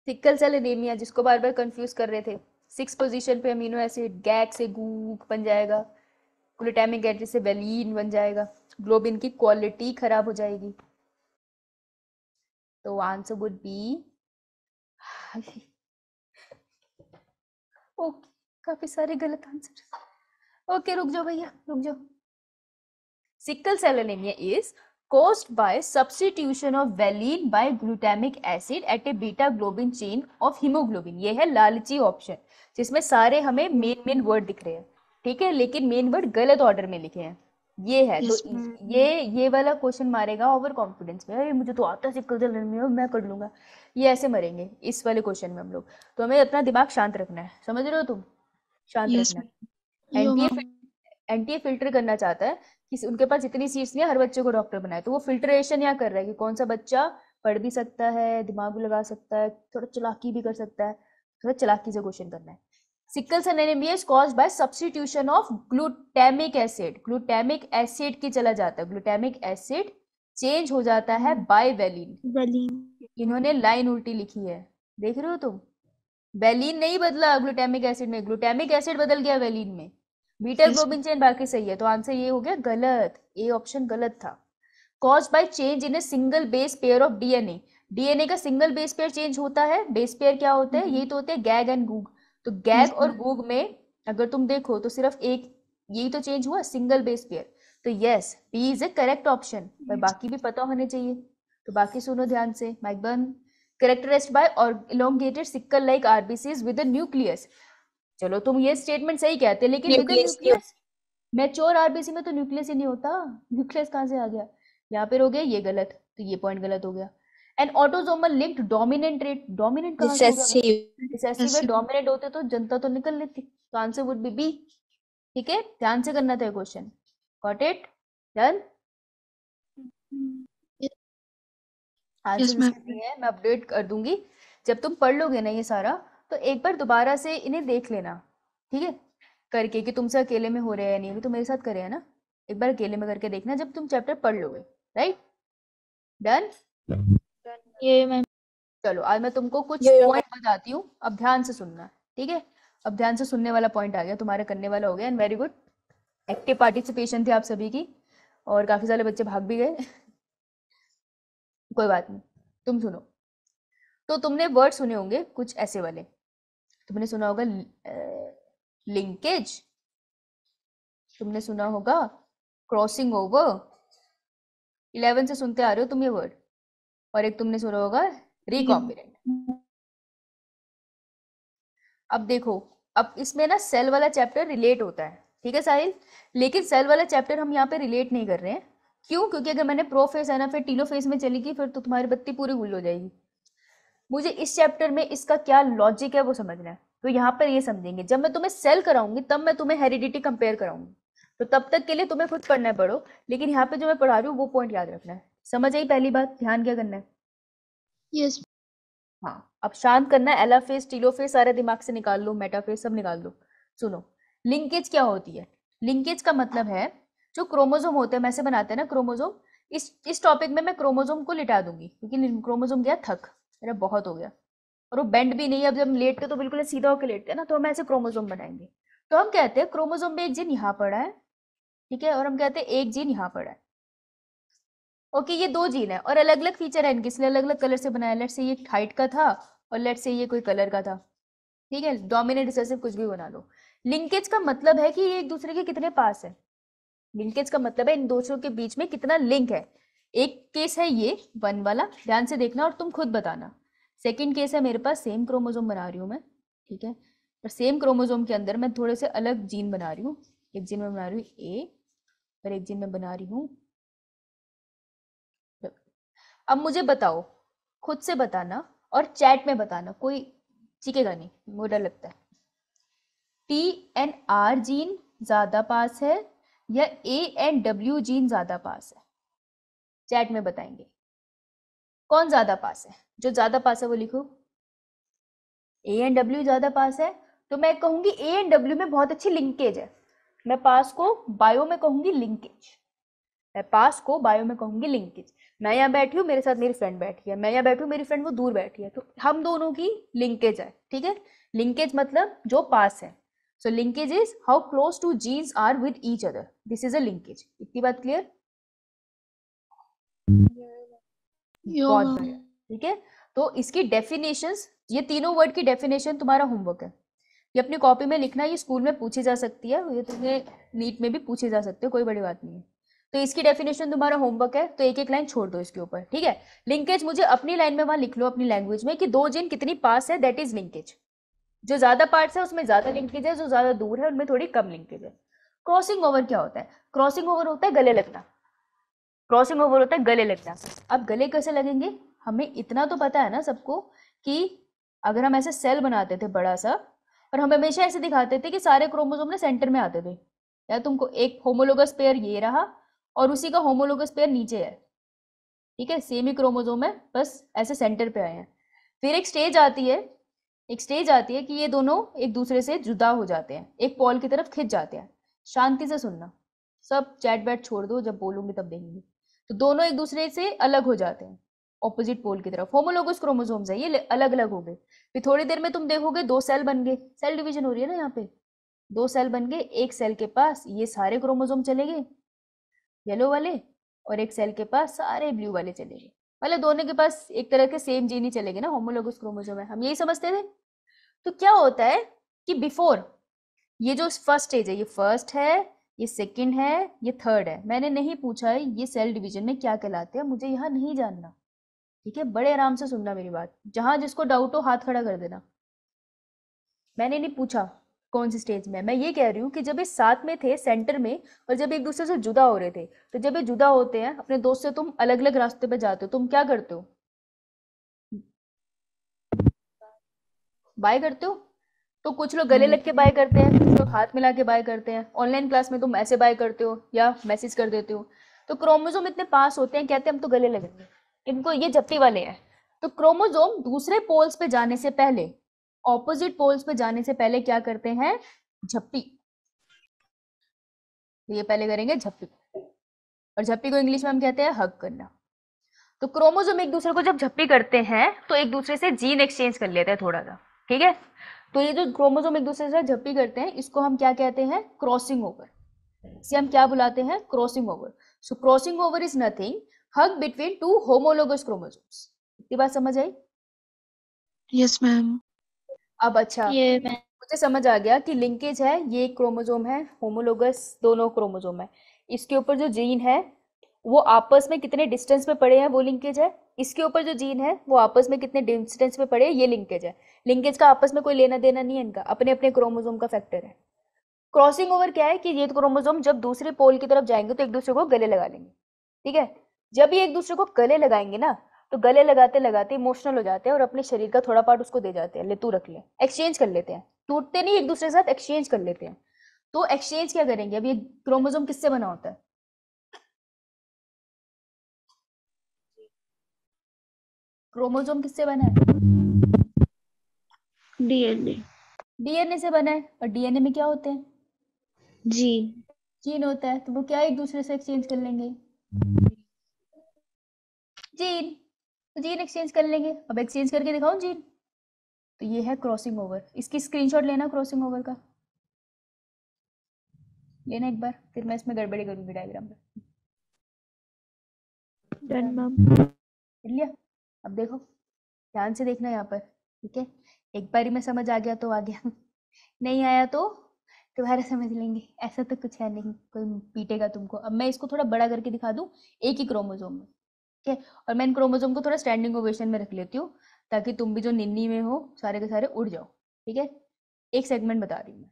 सिकल सेल एनीमिया, जिसको बार बार कंफ्यूज कर रहे थे, 6 पोजीशन पे अमीनो एसिड, गैग से गूग बन जाएगा, ग्लूटामिक एसिड से वेलिन बन जाएगा, ग्लोबिन की क्वालिटी खराब हो जाएगी, तो आंसर वुड बी ओके, काफी सारे गलत आंसर। ओके रुक जाओ भैया, रुक जाओ। Sickle cell anaemia is caused by substitution of valine by glutamic acid at a beta globin chain of hemoglobin। ये है लालची ऑप्शन, जिसमें सारे हमें मेन वर्ड दिख रहे हैं। ठीक है, लेकिन मेन वर्ड गलत ऑर्डर में लिखे हैं, ये है। तो ये वाला क्वेश्चन मारेगा ओवर कॉन्फिडेंस में, अरे मुझे तो आता है सिकल सेल एनीमिया, मैं कर लूंगा, ये ऐसे मरेंगे इस वाले क्वेश्चन में हम लोग। तो हमें अपना दिमाग शांत रखना है, समझ रहे हो तुम? शांत रखना है। एनटीए फिल्टर करना चाहता है कि उनके पास इतनी सीट्स नहीं है हर बच्चे को डॉक्टर बनाए, तो वो फिल्ट्रेशन यहाँ कर रहा है कि कौन सा बच्चा पढ़ भी सकता है, दिमाग भी लगा सकता है, थोड़ा चालाकी भी कर सकता है, थोड़ा चालाकी से क्वेश्चन करना है। Sickle cell anaemia is caused by substitution of glutamic acid, glutamic acid की चला जाता है, ग्लूटामिक एसिड चेंज हो जाता है बाय वेलिन। इन्होंने लाइन उल्टी लिखी है, देख रहे हो तुम? वेलिन नहीं बदला ग्लूटामिक एसिड में, ग्लूटामिक एसिड बदल गया वेलिन में। बीटा ग्लोबिन चेन बाकी सही है, तो आंसर ये हो गया गलत, ए ऑप्शन गलत था। Caused by change in a single base pair of DNA, DNA का सिंगल बेस पेयर चेंज होता है। बेस पेयर क्या होते हैं? यही तो होते हैं गैग एंड गूग। तो गैग और गूग में अगर तुम देखो तो सिर्फ एक यही तो चेंज हुआ, सिंगल बेस पेयर। तो yes, B is a correct option, पर बाकी भी पता होने चाहिए, तो बाकी सुनो ध्यान से। माइक बंद। कैरेक्टराइज्ड बाय और elongated sickle like RBCs with a nucleus. चलो तुम ये स्टेटमेंट सही कहते, लेकिन विद न्यूक्लियस, मैच्योर आरबीसी में तो न्यूक्लियस ही नहीं होता, न्यूक्लियस कहाँ से आ गया? यहाँ पे हो गया ये गलत, तो ये पॉइंट गलत हो गया। And autosomal linked dominant rate, dominant कहाँ से होगा? रिसेसिव में डोमिनेंट होते तो जनता तो निकल लेती, तो आंसर वुड बी बी। ठीक है, ध्यान से करना था question. Got it? Done? Answer है, मैं अपडेट कर दूंगी जब तुम पढ़ लोगे ना ये सारा, तो एक बार दोबारा से इन्हें देख लेना, ठीक है, करके कि तुमसे अकेले में हो रहे हैं नहीं। अभी तो मेरे साथ करे है ना, एक बार अकेले में करके देखना जब तुम चैप्टर पढ़ लोगे। राइट? डन? ये मैम। चलो आज मैं तुमको कुछ पॉइंट बताती हूँ, अब ध्यान से सुनना, ठीक है? अब ध्यान से सुनने वाला पॉइंट आ गया, तुम्हारा करने वाला हो गया। And very good, active participation थी आप सभी की, और काफी सारे बच्चे भाग भी गए कोई बात नहीं, तुम सुनो। तो तुमने वर्ड सुने होंगे कुछ ऐसे वाले, तुमने सुना होगा लिंकेज, तुमने सुना होगा क्रॉसिंग ओवर, 11 से सुनते आ रहे हो तुम ये वर्ड, और एक तुमने सुना होगा रिकॉम्बिनेंट। अब देखो, अब इसमें ना सेल वाला चैप्टर रिलेट होता है, ठीक है साहिल, लेकिन सेल वाला चैप्टर हम यहाँ पे रिलेट नहीं कर रहे हैं। क्यों? क्योंकि अगर मैंने प्रोफेस है ना फिर टीलोफेस में चली गई, फिर तो तुम्हारी बत्ती पूरी गुल हो जाएगी। मुझे इस चैप्टर में इसका क्या लॉजिक है वो समझना है, तो यहाँ पर ये समझेंगे। जब मैं तुम्हें सेल कराऊंगी तब मैं तुम्हें हेरिडिटी कंपेयर कराऊंगी, तो तब तक के लिए तुम्हें खुद पढ़ना पड़ो, लेकिन यहाँ पे जो मैं पढ़ा रही हूँ वो पॉइंट याद रखना है। समझ आई पहली बात? ध्यान क्या करना है? यस। हाँ, अब शांत करना है, एलाफेस टीलोफेस सारे दिमाग से निकाल लो, मेटाफेस सब निकाल दो। सुनो, लिंकेज क्या होती है? लिंकेज का मतलब है जो क्रोमोसोम होते हैं, वैसे बनाते हैं ना क्रोमोसोम, इस टॉपिक में मैं क्रोमोसोम को लिटा दूंगी, क्योंकि क्रोमोसोम गया थक, मेरा बहुत हो गया, और वो बेंड भी नहीं है। अब जब हम लेटते तो बिल्कुल सीधा होकर लेटते हैं ना, तो हम ऐसे क्रोमोसोम बनाएंगे। तो हम कहते हैं क्रोमोसोम में एक जीन यहाँ पड़ा है, ठीक है, और हम कहते हैं एक जीन यहाँ पड़ा है। ओके, ये दो जीन है और अलग अलग फीचर है इनके, इसलिए अलग अलग कलर से बनाया। लेट से ये हाइट का था और लेट से ये कोई कलर का था, ठीक है, डोमिनेंट रिसेसिव कुछ भी बना लो। लिंकेज का मतलब है कि ये एक दूसरे के कितने पास है। लिंकेज का मतलब है इन दोनों के बीच में कितना लिंक है। एक केस है ये 1 वाला, ध्यान से देखना और तुम खुद बताना। सेकंड केस है मेरे पास सेम क्रोमोसोम बना रही हूँ मैं, ठीक है, पर सेम क्रोमोसोम के अंदर मैं थोड़े से अलग जीन बना रही हूँ। एक जीन में बना रही हूँ ए और एक जीन में बना रही हूँ। अब मुझे बताओ, खुद से बताना और चैट में बताना, कोई चीखेगा नहीं, मुझे डर लगता है। टी एंड आर जीन ज्यादा पास है या ए एंड डब्ल्यू जीन ज्यादा पास है? चैट में बताएंगे कौन ज्यादा पास है। जो ज्यादा पास है वो लिखो। ए एंड डब्ल्यू ज्यादा पास है तो मैं कहूंगी ए एंड डब्ल्यू में बहुत अच्छी लिंकेज है। मैं पास को बायो में कहूंगी लिंकेज। मैं पास को बायो में कहूंगी लिंकेज। मैं यहाँ बैठी हूँ, मेरे साथ मेरी फ्रेंड बैठी है, मैं यहाँ बैठी हूँ, मेरी फ्रेंड वो दूर बैठी है, तो हम दोनों की लिंकेज है, ठीक है। लिंकेज मतलब जो पास है। So linkage is how close two genes are with each other, this is a linkage. इतनी बात क्लियर? बहुत बढ़िया, ठीक है। तो इसकी डेफिनेशंस, ये तीनों वर्ड की डेफिनेशन तुम्हारा होमवर्क है। ये अपनी कॉपी में लिखना, ये स्कूल में पूछी जा सकती है, ये तुम्हें नीट में भी पूछी जा सकती है, कोई बड़ी बात नहीं है। तो इसकी डेफिनेशन तुम्हारा होमवर्क है, तो एक एक लाइन छोड़ दो इसके ऊपर, ठीक है। लिंकेज मुझे अपनी लाइन में वहां लिख लो, अपनी लैंग्वेज में, कि दो जीन कितनी पास है, दैट इज लिंकेज। जो ज्यादा पार्ट्स है उसमें ज्यादा लिंकेज है, जो ज्यादा दूर है उनमें थोड़ी कम लिंकेज है। क्रॉसिंग ओवर क्या होता है? क्रॉसिंग ओवर होता है गले लगना। क्रॉसिंग ओवर होता है गले लगना। अब गले कैसे लगेंगे? हमें इतना तो पता है ना सबको कि अगर हम ऐसे सेल बनाते थे बड़ा सा, और हम हमेशा ऐसे दिखाते थे कि सारे क्रोमोसोम ने सेंटर में आते थे, या तुमको एक होमोलोगस पेयर ये रहा और उसी का होमोलोगस पेयर नीचे है, ठीक है, सेम ही क्रोमोसोम है, बस ऐसे सेंटर पे आए हैं। फिर एक स्टेज आती है, कि ये दोनों एक दूसरे से जुदा हो जाते हैं, एक पॉल की तरफ खिंच जाते हैं। शांति से सुनना, सब चैट बैट छोड़ दो, जब बोलूंगी तब देखेंगे। तो दोनों एक दूसरे से अलग हो जाते हैं, ऑपोजिट पोल की तरफ। होमोलोगस क्रोमोसोम्स है, ये अलग अलग हो गए। फिर थोड़ी देर में तुम देखोगे दो सेल बन गए, सेल डिवीजन हो रही है ना यहाँ पे, दो सेल बन गए। एक सेल के पास ये सारे क्रोमोसोम चले गए येलो वाले, और एक सेल के पास सारे ब्लू वाले चले गए। मतलब दोनों के पास एक तरह के सेम जीन ही चलेंगे ना, होमोलोगस क्रोमोसोम है, हम यही समझते थे। तो क्या होता है कि बिफोर, ये जो फर्स्ट स्टेज है, ये फर्स्ट है, ये सेकंड है, ये थर्ड है। मैंने नहीं पूछा है ये सेल डिवीजन में क्या कहलाते हैं, मुझे यहाँ नहीं जानना, ठीक है। बड़े आराम से सुनना मेरी बात, जहां जिसको डाउट हो हाथ खड़ा कर देना। मैंने नहीं पूछा कौन सी स्टेज में। मैं ये कह रही हूँ कि जब ये साथ में थे सेंटर में, और जब एक दूसरे से जुदा हो रहे थे, तो जब ये जुदा होते हैं अपने दोस्त से, तुम अलग अलग रास्ते पे जाते हो, तुम क्या करते हो? बाय करते हो। तो कुछ लोग गले लग के बाय करते हैं, कुछ लोग हाथ मिला के बाय करते हैं। ऑनलाइन क्लास में तुम ऐसे बाय करते हो या मैसेज कर देते हो। तो क्रोमोसोम इतने पास होते हैं, कहते हैं हम तो गले लगेंगे, इनको ये झप्पी वाले हैं। तो क्रोमोसोम दूसरे पोल्स पे जाने से पहले, ऑपोजिट पोल्स पे जाने से पहले क्या करते हैं? झप्पी। ये पहले करेंगे झप्पी, और झप्पी को इंग्लिश में हम कहते हैं हग करना। तो क्रोमोसोम एक दूसरे को जब झप्पी करते हैं तो एक दूसरे से जीन एक्सचेंज कर लेते हैं थोड़ा सा, ठीक है। तो ये जो क्रोमोसोम एक दूसरे से झप्पी करते हैं, इसको हम क्या कहते हैं? Crossing over. इसे हम क्या बुलाते हैं? Crossing over. So crossing over is nothing hug between two homologous chromosomes. इतनी बात समझ आई? Yes ma'am. अब अच्छा, मुझे समझ आ गया कि लिंकेज है, ये एक क्रोमोसोम है, होमोलोगस दोनों क्रोमोसोम है। इसके ऊपर जो जीन है वो आपस में कितने डिस्टेंस पे पड़े हैं, वो लिंकेज है। इसके ऊपर जो जीन है वो आपस में कितने डिस्टेंस पे पड़े हैं, ये लिंकेज है। लिंकेज का आपस में कोई लेना देना नहीं है इनका, अपने अपने क्रोमोसोम का फैक्टर है। क्रॉसिंग ओवर क्या है कि ये क्रोमोसोम जब दूसरे पोल की तरफ जाएंगे तो एक दूसरे को गले लगा लेंगे, ठीक है। जब ये एक दूसरे को गले लगाएंगे ना, तो गले लगाते लगाते इमोशनल हो जाते हैं और अपने शरीर का थोड़ा पार्ट उसको दे जाते हैं, ले तू रख ले, एक्सचेंज कर लेते हैं। टूटते नहीं, एक दूसरे के साथ एक्सचेंज कर लेते हैं। तो एक्सचेंज क्या करेंगे? अब ये क्रोमोसोम किससे बना होता है? क्रोमोसोम किससे बना है? डीएनए। डीएनए से बना है। और डीएनए में क्या होते हैं? जीन। जीन होता है। तो वो क्या एक दूसरे से एक्सचेंज कर लेंगे? जीन। तो जीन एक्सचेंज कर लेंगे। अब एक्सचेंज करके दिखाऊं जीन? तो ये है क्रॉसिंग ओवर। इसकी स्क्रीनशॉट लेना क्रॉसिंग ओवर का, लेना एक बार, फिर मैं इसमें गड़बड़ी करूंगी डायग्राम में। Done ma'am. लिया? अब देखो, ध्यान से देखना यहाँ पर, ठीक है। एक बारी में समझ आ गया तो आ गया, नहीं आया तो तुम्हारा समझ लेंगे, ऐसा तो कुछ है नहीं, कोई पीटेगा तुमको। अब मैं इसको थोड़ा बड़ा करके दिखा दूं एक ही क्रोमोसोम में, ठीक है। और मैं इन क्रोमोसोम को थोड़ा स्टैंडिंग ओवेशन में रख लेती हूँ ताकि तुम भी जो निन्नी में हो सारे के सारे उड़ जाओ, ठीक है। एक सेगमेंट बता रही हूँ मैं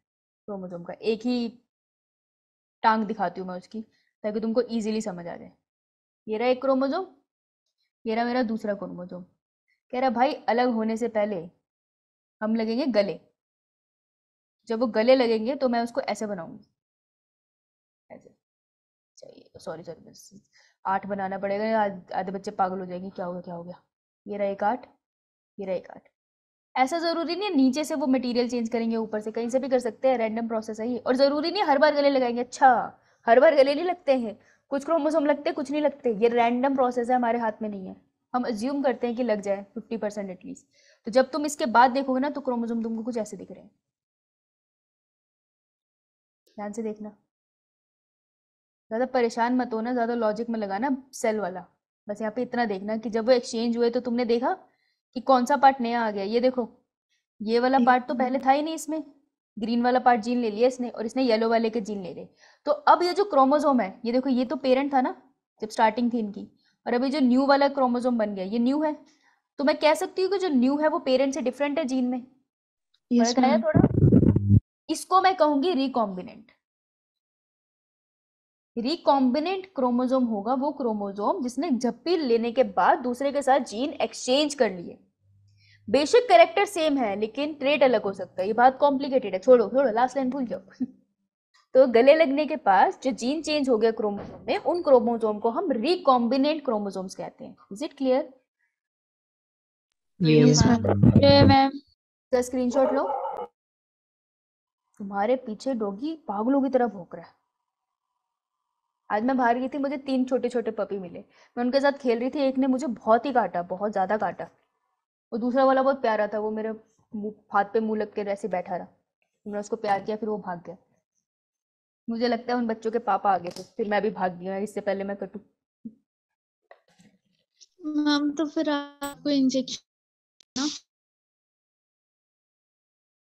क्रोमोसोम का, एक ही टांग दिखाती हूँ मैं उसकी, ताकि तुमको इजीली समझ आ जाए। ये रहा एक क्रोमोसोम, ये रहा मेरा दूसरा क्रोमोसोम। कह रहा भाई अलग होने से पहले हम लगेंगे गले। जब वो गले लगेंगे तो मैं उसको ऐसे बनाऊंगी, ऐसे। चाहिए सॉरी सॉरी, बस 8 बनाना पड़ेगा, आधे बच्चे पागल हो जाएंगे, क्या हो गया क्या हो गया। ये रहा एक 8, ये रहा एक 8। ऐसा जरूरी नहीं है नीचे से वो मटेरियल चेंज करेंगे, ऊपर से कहीं से भी कर सकते हैं, रैंडम प्रोसेस है ये। और जरूरी नहीं हर बार गले लगाएंगे, अच्छा हर बार गले नहीं लगते हैं, कुछ क्रोमोसोम लगते हैं कुछ नहीं लगते, ये रैंडम प्रोसेस है, हमारे हाथ में नहीं है। हम अज्यूम करते हैं कि लग जाए 50% एटलीस्ट। तो जब तुम इसके बाद देखोगे ना तो क्रोमोसोम तुमको कुछ ऐसे दिख रहे हैं, ध्यान से देखना, ज़्यादा परेशान मत होना, ज़्यादा लॉजिक में लगाना सेल वाला। बस यहाँ पे इतना देखना कि जब वो एक्सचेंज हुए तो तुमने देखा कि कौन सा पार्ट नया आ गया। ये देखो, ये वाला पार्ट तो पहले था ही नहीं इसमें, ग्रीन वाला पार्ट जीन ले लिया इसने, और इसने येलो वाले के जीन ले लिए। तो अब ये जो क्रोमोसोम है, ये देखो, ये तो पेरेंट था ना जब स्टार्टिंग थी इनकी, और अभी जो न्यू वाला क्रोमोसोम बन गया ये न्यू है। तो मैं कह सकती हूँ कि जो न्यू है वो पेरेंट से डिफरेंट है जीन में, फर्क आया थोड़ा। इसको मैं कहूंगी रिकॉम्बिनेंट। रिकॉम्बिनेंट क्रोमोसोम होगा वो क्रोमोसोम जिसने झप्पी लेने के बाद दूसरे के साथ जीन एक्सचेंज कर लिए। बेसिक कैरेक्टर सेम है लेकिन ट्रेट अलग हो सकता है, ये बात कॉम्प्लिकेटेड है, छोड़ो छोड़ो, लास्ट लाइन भूल जाओ। तो गले लगने के पास जो जीन चेंज हो गया क्रोमोसोम में, उन क्रोमोसोम को हम रिकॉम्बिनेंट क्रोमोसोम्स कहते हैं। Is it clear? Yes, ma'am. तो स्क्रीनशॉट लो। तुम्हारे पीछे डॉगी पागलों की तरह भौंक रहा है। आज मैं बाहर गई थी, मुझे 3 छोटे छोटे पपी मिले, मैं उनके साथ खेल रही थी, एक ने मुझे बहुत ही काटा, बहुत ज्यादा काटा, और दूसरा वाला बहुत प्यारा था, वो मेरे हाथ पे मुंह लग के ऐसे बैठा रहा, मैंने उसको प्यार किया, फिर वो भाग गया। मुझे लगता है उन बच्चों के पापा आ गए थे, फिर मैं भी भाग गया इससे पहले मैं कटूं। मैम तो फिर आपको इंजेक्शन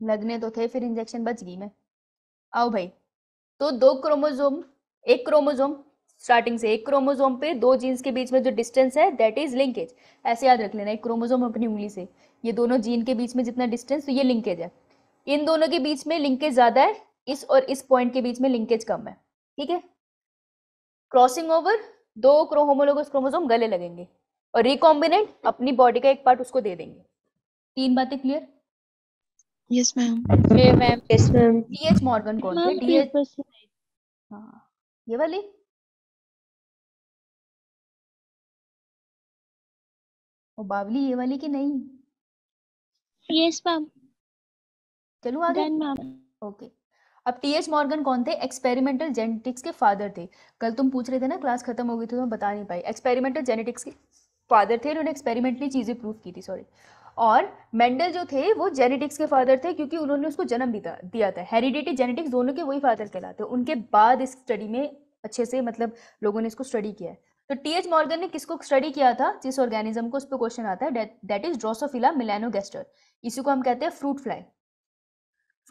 लगने तो थे, फिर इंजेक्शन बच गई मैं। आओ भाई, तो 2 क्रोमोसोम, एक क्रोमोसोम स्टार्टिंग से, एक क्रोमोसोम पे 2 जीन्स के बीच में जो डिस्टेंस है दैट इज लिंकेज। ऐसे याद रख लेना, एक क्रोमोसोम अपनी उंगली से, ये दोनों जीन के बीच में जितना डिस्टेंस, तो ये लिंकेज है। इन दोनों के बीच में लिंकेज ज्यादा है, इस और इस पॉइंट के बीच में लिंकेज कम है, ठीक है। क्रॉसिंग ओवर, 2 होमोलोगस क्रोमोसोम गले लगेंगे, और रिकॉम्बिनेंट अपनी बॉडी का एक पार्ट उसको दे देंगे। 3 बातें clear? Yes ma'am. Ma'am. Yes ma'am. T H Morgan कौन थे? मैम टीएच, पेपर से हाँ ये वाली, और बावली ये वाली कि नहीं? Yes ma'am. चलूं आगे? Done ma'am. ओके। अब टीएच मॉर्गन कौन थे? एक्सपेरिमेंटल जेनेटिक्स के फादर थे। कल तुम पूछ रहे थे ना, क्लास खत्म हो गई थी तो मैं बता नहीं पाई। एक्सपेरिमेंटल जेनेटिक्स के फादर थे, इन्होंने एक्सपेरिमेंटली चीजें प्रूव की थी, सॉरी। और मेंडल जो थे वो जेनेटिक्स के फादर थे, क्योंकि उन्होंने उसको जन्म दिया था। हेरिडिटी जेनेटिक्स दोनों के वही फादर कहलाते हैं। उनके बाद इस स्टडी में अच्छे से मतलब लोगों ने इसको स्टडी किया है। तो टीएच मॉर्गन ने किसको स्टडी किया था? जिस ऑर्गेनिज्म को, उस पर क्वेश्चन आता है, दैट इज ड्रोसोफिला मेलानोगैस्टर। इसी को हम कहते हैं फ्रूट फ्लाई।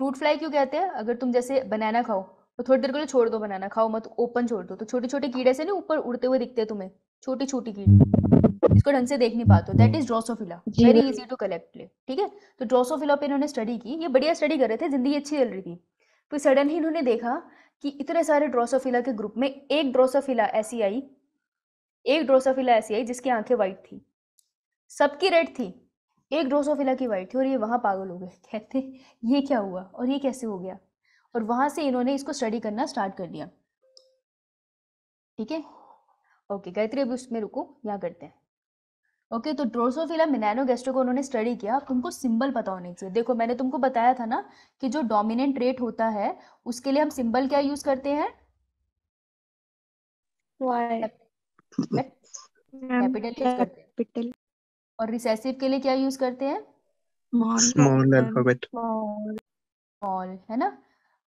फ्रूट फ्लाई क्यों कहते हैं? अगर तुम जैसे बनाना खाओ तो थोड़ी देर के लिए छोड़ दो, बनाना खाओ मत, ओपन छोड़ दो, तो छोटे छोटे कीड़े से नहीं ऊपर उड़ते हुए दिखते हैं तुम्हें, छोटी छोटी कीड़े, इसको ढंग से देख नहीं पाते, that is drosophila, very easy to collect, ठीक है। तो ड्रोसोफिला पे इन्होंने स्टडी की, ये बढ़िया स्टडी कर रहे थे, जिंदगी अच्छी चल रही थी। फिर सडनली इन्होंने देखा कि इतने सारे ड्रोसोफिला के ग्रुप में एक ड्रोसोफिला ऐसी आई जिसकी आंखें व्हाइट थी, सबकी रेड थी, एक ड्रोसोफिला की व्हाइट थी, और ये वहां पागल हो गए, कहते ये क्या हुआ और ये कैसे हो गया। और वहां से इन्होंने इसको स्टडी करना स्टार्ट कर दिया, ठीक है। ओके गायत्री, अभी उसमें रुको, यहाँ करते हैं। ओके, तो ड्रोसोफिला मेलानोगैस्टर को उन्होंने स्टडी किया। तुमको सिंबल पता होने चाहिए। देखो मैंने तुमको बताया था ना कि जो डोमिनेंट रेट होता है उसके लिए हम सिंबल क्या यूज करते हैं? कैपिटल यूज करते हैं। और रिसेसिव के लिए क्या यूज करते हैं? Small alphabet. स्मॉल, है ना।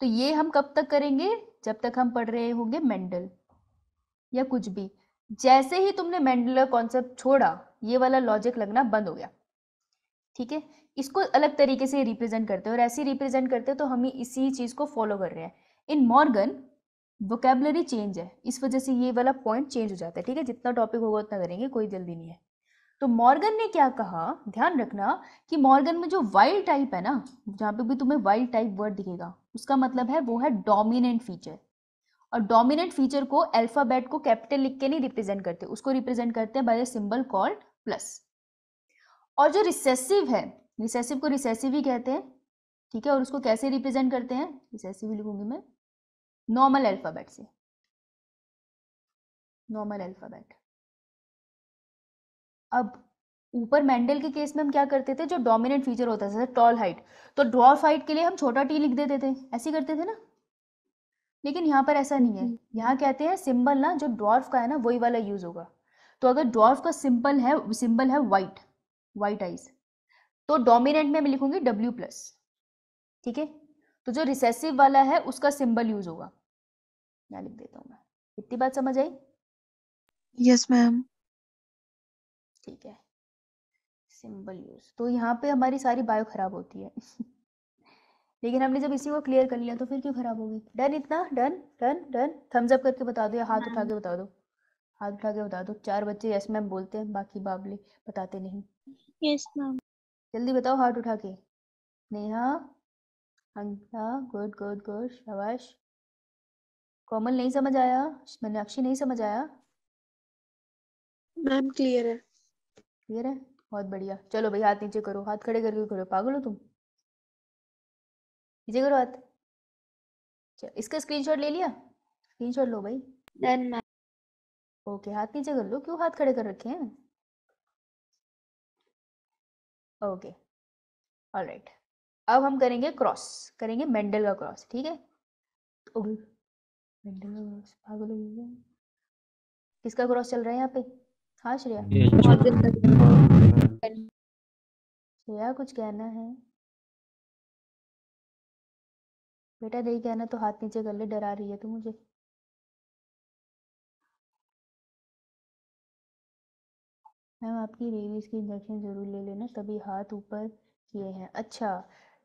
तो ये हम कब तक करेंगे? जब तक हम पढ़ रहे होंगे मेंडल या कुछ भी। जैसे ही तुमने मेंडल का कॉन्सेप्ट छोड़ा, ये वाला लॉजिक लगना बंद हो गया, ठीक है, इसको अलग तरीके से रिप्रेजेंट करते हैं और ऐसे रिप्रेजेंट करते हैं तो हम इसी चीज को फॉलो कर रहे हैं। इन मॉर्गन वोकेबलरी चेंज है, इस वजह से ये वाला पॉइंट चेंज हो जाता है। ठीक है, जितना टॉपिक होगा उतना करेंगे, कोई जल्दी नहीं है। तो मॉर्गन ने क्या कहा, ध्यान रखना कि मॉर्गन में जो वाइल्ड टाइप है ना, जहाँ पे भी तुम्हें वाइल्ड टाइप वर्ड दिखेगा उसका मतलब है वो है डोमिनेंट फीचर। और डोमिनेंट फीचर को अल्फाबेट को कैपिटल लिख के नहीं रिप्रेजेंट करते, उसको रिप्रेजेंट करते हैं by the symbol called plus. और जो रिसेसिव है, रिसेसिव को रिसेसिव ही कहते हैं। ठीक है, और उसको कैसे रिप्रेजेंट करते हैं, रिसेसिव लिखूंगी मैं नॉर्मल अल्फाबेट से, नॉर्मल अल्फाबेट। अब ऊपर मेंडल के केस में हम क्या करते थे, जो डोमिनेंट फीचर होता था जैसे टॉल हाइट, तो ड्वार्फ हाइट के लिए हम छोटा टी लिख देते थे, ऐसे करते थे ना। लेकिन यहाँ पर ऐसा नहीं है, यहाँ कहते हैं सिंबल ना जो ड्वार्फ का है ना वही वाला यूज होगा। तो अगर ड्वार्फ का सिंबल है वाइट, वाइट आइज, तो डोमिनेंट में मैं लिखूंगी W प्लस। ठीक है, तो जो रिसेसिव वाला है उसका सिंबल यूज होगा, यहाँ लिख देता हूँ मैं। इतनी बात समझ आई? Yes ma'am. ठीक है, सिंबल यूज। तो यहाँ पे हमारी सारी बायो खराब होती है लेकिन हमने जब इसी को क्लियर कर लिया तो फिर क्यों खराब होगी। डन, इतना done done done. Thumbs up करके बता दो या हाथ उठा के बता दो, हाथ उठा के बता दो। 4 बच्चे यस मैम बोलते हैं, बाकी बाबले बताते नहीं। Yes ma'am. जल्दी बताओ हाथ उठा के। Neha, Ankita, good good good, शाबाश। कोमल नहीं समझ आया, मीनाक्षी नहीं समझ आया? मैम क्लियर है। क्लियर है, बहुत बढ़िया। चलो भाई हाथ नीचे करो, हाथ खड़े करके करो, पागल हो तुम? नीचे करो हाथ। चलो, इसका स्क्रीनशॉट ले लिया? स्क्रीनशॉट लो भाई। Done ma'am. ओके, हाथ नीचे कर लो, क्यों हाथ खड़े कर रखे हैं? Okay, alright. अब हम करेंगे क्रॉस, करेंगे मेंडल का क्रॉस। ठीक है, मेंडल का क्रॉस, पागल हो गया। किसका क्रॉस चल रहा है यहाँ पे? हाँ श्रेया, श्रेया कुछ कहना है? बेटा नहीं कहना तो हाथ नीचे कर ले, डरा रही है तो मुझे। मैम आपकी रेबीज की इंजेक्शन जरूर ले लेना, तभी हाथ ऊपर किए हैं। अच्छा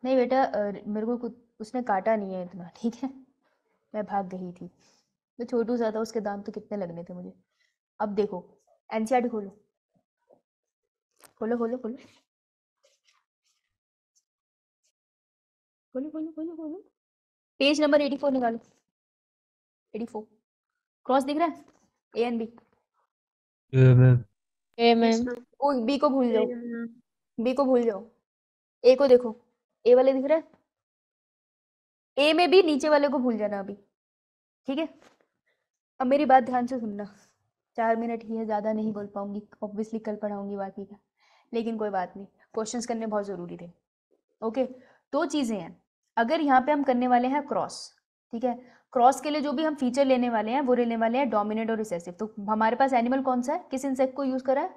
नहीं बेटा, मेरे को उसने काटा नहीं है इतना, ठीक है, मैं भाग गई थी। तो छोटू सा था, उसके दांत तो कितने लगने थे मुझे। अब देखो एनसीईआरटी खोलो, खोलो खोलो खोलो खोलो खोलो खोलो खोलो, पेज नंबर 84 निकालो। 84 क्रॉस दिख रहा है, A and B. Ma'am A ma'am. ओ बी को भूल जाओ, बी को भूल जाओ, ए को देखो, ए वाले दिख रहा है, ए में भी नीचे वाले को भूल जाना अभी। ठीक है, अब मेरी बात ध्यान से सुनना, 4 मिनट ही है, ज़्यादा नहीं बोल पाऊंगी, ऑब्वियसली कल पढ़ाऊंगी बाकी का, लेकिन कोई बात नहीं, क्वेश्चंस करने बहुत ज़रूरी थे। ओके, 2 चीज़ें हैं। अगर यहाँ पे हम करने वाले हैं क्रॉस, ठीक है, क्रॉस के लिए जो भी हम फीचर लेने वाले हैं वो लेने वाले हैं डोमिनेंट और रिसेसिव। तो हमारे पास एनिमल कौन सा है, किस इंसेक्ट को यूज करा है?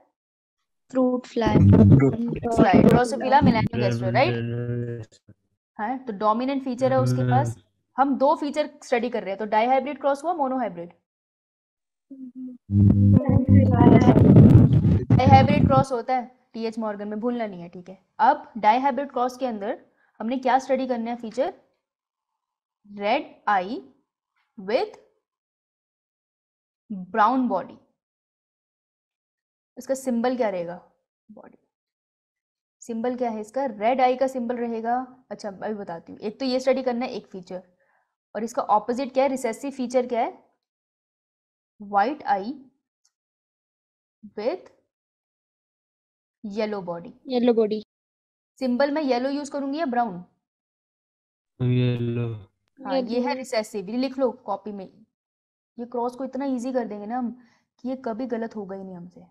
Fruit fly. Fly, drosophila melanogaster, right. हाँ, तो डोमिनेंट फीचर है उसके पास। हम 2 फीचर स्टडी कर रहे हैं, तो डाई हाइब्रिड क्रॉस हुआ, monohybrid? Dihybrid cross होता है टीएच मॉर्गन में, भूलना नहीं है। ठीक है, अब डाई हाइब्रिड क्रॉस के अंदर हमने क्या स्टडी करना है feature? Red I with brown body. इसका सिंबल क्या रहेगा? बॉडी। सिंबल क्या है इसका? रेड आई का सिंबल रहेगा। अच्छा अभी बताती हूँ, एक तो ये स्टडी करना है एक फीचर, और इसका ऑपोजिट क्या है, रिसेसिव फीचर क्या है? White I with yellow body. Yellow body. Symbol में येलो यूज करूंगी या ब्राउन? येलो। हाँ, ये है रिसेसिव, ये लिख लो कॉपी में। ये क्रॉस को इतना इजी कर देंगे ना हम कि ये कभी गलत होगा ही नहीं हमसे,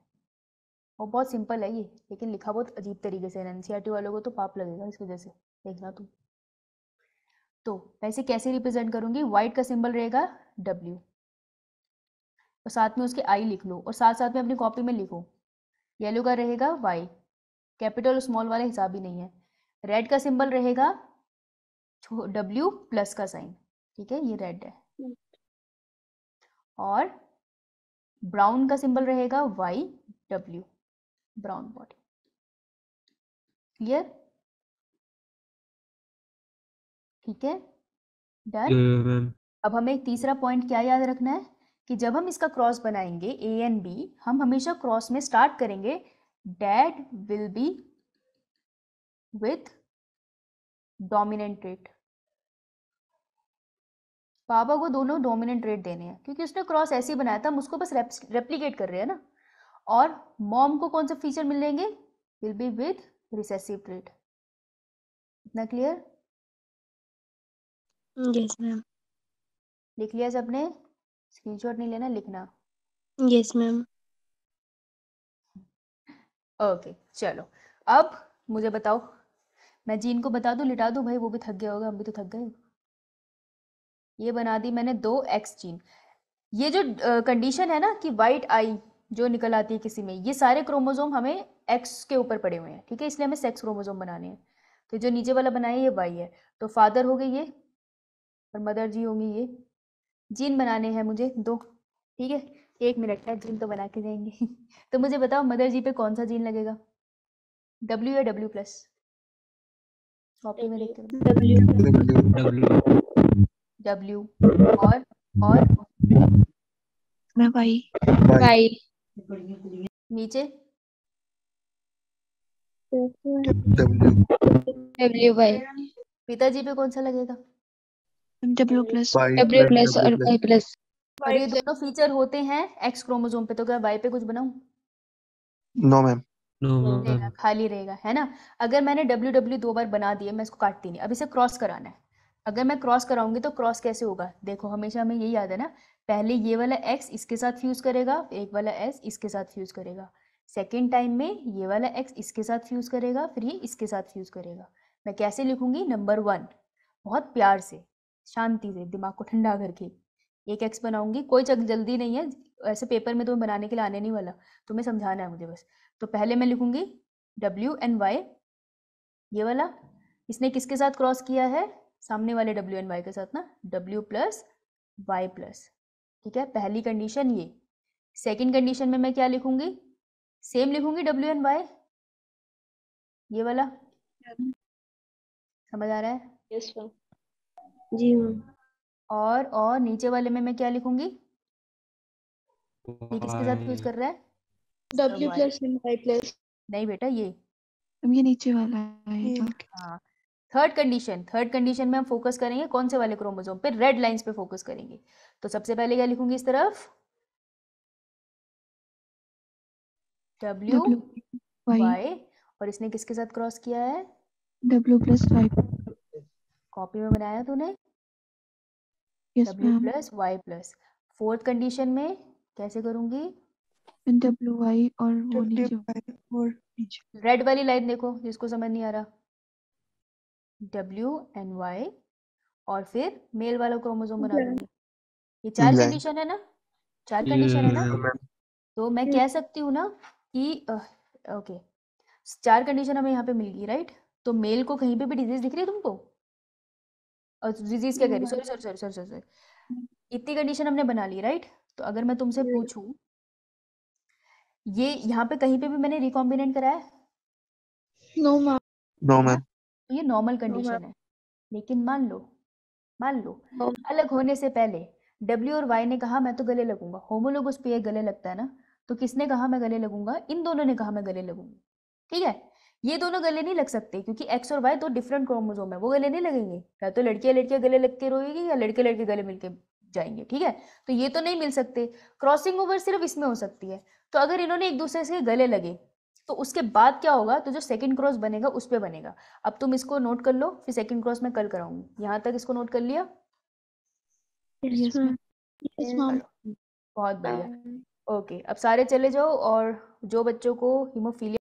और बहुत सिंपल है ये, लेकिन लिखा बहुत अजीब तरीके से। एनसीईआरटी वालों को तो पाप लगेगा इस वजह से, देखना तुम। तो वैसे कैसे रिप्रेजेंट करूंगी? व्हाइट का सिंबल रहेगा W, और साथ में उसके आई लिख लो, और साथ साथ में अपनी कॉपी में लिखो। येलो का रहेगा Y, कैपिटल और स्मॉल वाला हिसाब ही नहीं है। रेड का सिंबल रहेगा W प्लस का साइन, ठीक है, ये रेड है। और ब्राउन का सिंबल रहेगा YW, ब्राउन बॉडी। क्लियर? ठीक है, डन। मैम अब हमें एक तीसरा पॉइंट क्या याद रखना है कि जब हम इसका क्रॉस बनाएंगे ए एंड बी, हम हमेशा क्रॉस में स्टार्ट करेंगे dad will be with dominant trait. पापा को दोनों डोमिनेंट ट्रेट देने हैं क्योंकि उसने क्रॉस ऐसे ही बनाया था, हम उसको बस रेप्लिकेट कर रहे हैं ना। और मॉम को कौन सा फीचर मिलेंगे? Will be with recessive trait. इतना क्लियर? Yes ma'am. लिख लिया सबने? स्क्रीनशॉट नहीं लेना, लिखना। Yes ma'am. ओके चलो, अब मुझे बताओ, मैं जीन को बता दूं, लिटा दूं? भाई वो भी थक गया होगा, हम भी तो थक गए। ये बना दी मैंने 2 एक्स जीन। ये जो कंडीशन है ना कि वाइट आई जो निकल आती है किसी में, ये सारे क्रोमोसोम हमें एक्स के ऊपर पड़े हुए हैं, ठीक है, इसलिए हमें सेक्स क्रोमोसोम बनाने हैं। तो जो नीचे वाला बनाया ये वाई है, तो फादर हो गए ये और मदर जी होंगी ये। जीन बनाने हैं मुझे 2, ठीक है, 1 मिनट है, जीन तो बना के जाएंगे। तो मुझे बताओ मदर जी पे कौन सा जीन लगेगा? डब्ल्यू या डब्ल्यू प्लस? कॉपी में लिख के डब्ल्यू। और मैं भाई वाई नीचे डब्ल्यू वाई पिताजी पे कौन सा लगेगा? W+. डब्ल्यू प्लस और वाई प्लस। और ये दोनों फीचर होते हैं एक्स क्रोमोसोम पे, तो क्या वाई पे कुछ बनाऊं? No ma'am. नो रहेगा, मैम खाली रहेगा, है ना। अगर मैंने डब्ल्यू डब्ल्यू 2 बार बना दिए, मैं इसको काटती नहीं, अब इसे क्रॉस कराना है। अगर मैं क्रॉस कराऊंगी तो क्रॉस कैसे होगा? देखो हमेशा हमें यही याद है ना, पहले ये वाला एक्स इसके साथ फ्यूज करेगा, फिर एक वाला एस इसके साथ फ्यूज करेगा, सेकेंड टाइम में ये वाला एक्स इसके साथ फ्यूज करेगा, फिर ये इसके साथ फ्यूज करेगा। मैं कैसे लिखूंगी? नंबर 1, बहुत प्यार से, शांति से, दिमाग को ठंडा करके एक एक्स बनाऊंगी। कोई जल्दी नहीं है, ऐसे पेपर में तो बनाने के लिए आने नहीं वाला, तुम्हें समझाना है मुझे बस। तो पहले मैं लिखूंगी डब्ल्यू एंड वाई, ये वाला, इसने किसके साथ क्रॉस किया है? सामने वाले डब्ल्यू एंड वाई के साथ ना, डब्ल्यू प्लस वाई प्लस, ठीक है, पहली कंडीशन ये। सेकंड कंडीशन में मैं क्या लिखूंगी? सेम लिखूंगी डब्ल्यू एंड वाई, ये वाला, समझ आ रहा है? Yes ma'am. जी मैम। और नीचे वाले में मैं क्या लिखूंगी? ये किसके साथ फ्यूज कर रहा है? W plus and Y plus. नहीं बेटा, ये ये नीचे वाला है। हाँ। थर्ड कंडीशन में हम फोकस करेंगे कौन से वाले क्रोमोसोम पे? रेड लाइंस पे फोकस करेंगे। तो सबसे पहले क्या लिखूंगी इस तरफ? डब्ल्यू वाई, और इसने किसके साथ क्रॉस किया है? W+Y. कॉपी में बनाया तूने? Yes W ma'am. Plus Y plus. Fourth condition में कैसे करूंगी? WY और वो नीचे। रेड वाली लाइन देखो जिसको समझ नहीं आ रहा, डब्ल्यू एंड वाई, और फिर मेल वाला क्रोमोसोम बना दूंगी। ये 4 कंडीशन है ना, 4 कंडीशन है ना। तो मैं कह सकती हूँ ना कि ओके, 4 कंडीशन हमें यहाँ पे मिल गई, राइट। तो मेल को कहीं पे भी डिजीज दिख रही है तुमको? और डिजीज क्या कह रही? सॉरी, इतनी कंडीशन हमने बना ली, राइट। तो अगर मैं तुमसे पूछूं, ये यहाँ पे कहीं पे भी मैंने रिकॉम्बिनेंट कराया है? No ma'am. No ma'am. तो ये नॉर्मल कंडीशन है, लेकिन मान लो अलग होने से पहले डब्ल्यू और वाई ने कहा मैं तो गले लगूंगा, होमोलोगस पे गले लगता है ना, तो किसने कहा मैं गले लगूंगा? इन दोनों ने कहा मैं गले लगूंगी, ठीक है। ये दोनों गले नहीं लग सकते क्योंकि एक्स और वाई 2 डिफरेंट क्रोमोसोम है, वो गले नहीं लगेंगे। या तो लड़कियां गले लग के रोएगी या लड़के गले मिलके जाएंगे, ठीक है। तो ये तो नहीं मिल सकते, क्रॉसिंग ओवर सिर्फ इसमें हो सकती है। तो अगर इन्होंने एक दूसरे से गले लगे तो उसके बाद क्या होगा? तो जो सेकंड क्रॉस बनेगा उस पे बनेगा। अब तुम इसको नोट कर लो, फिर सेकंड क्रॉस में कल कराऊंगी। यहाँ तक इसको नोट कर लिया? Yes ma'am. बहुत बढ़िया। ओके, अब सारे चले जाओ, और जो बच्चों को हीमोफीलिया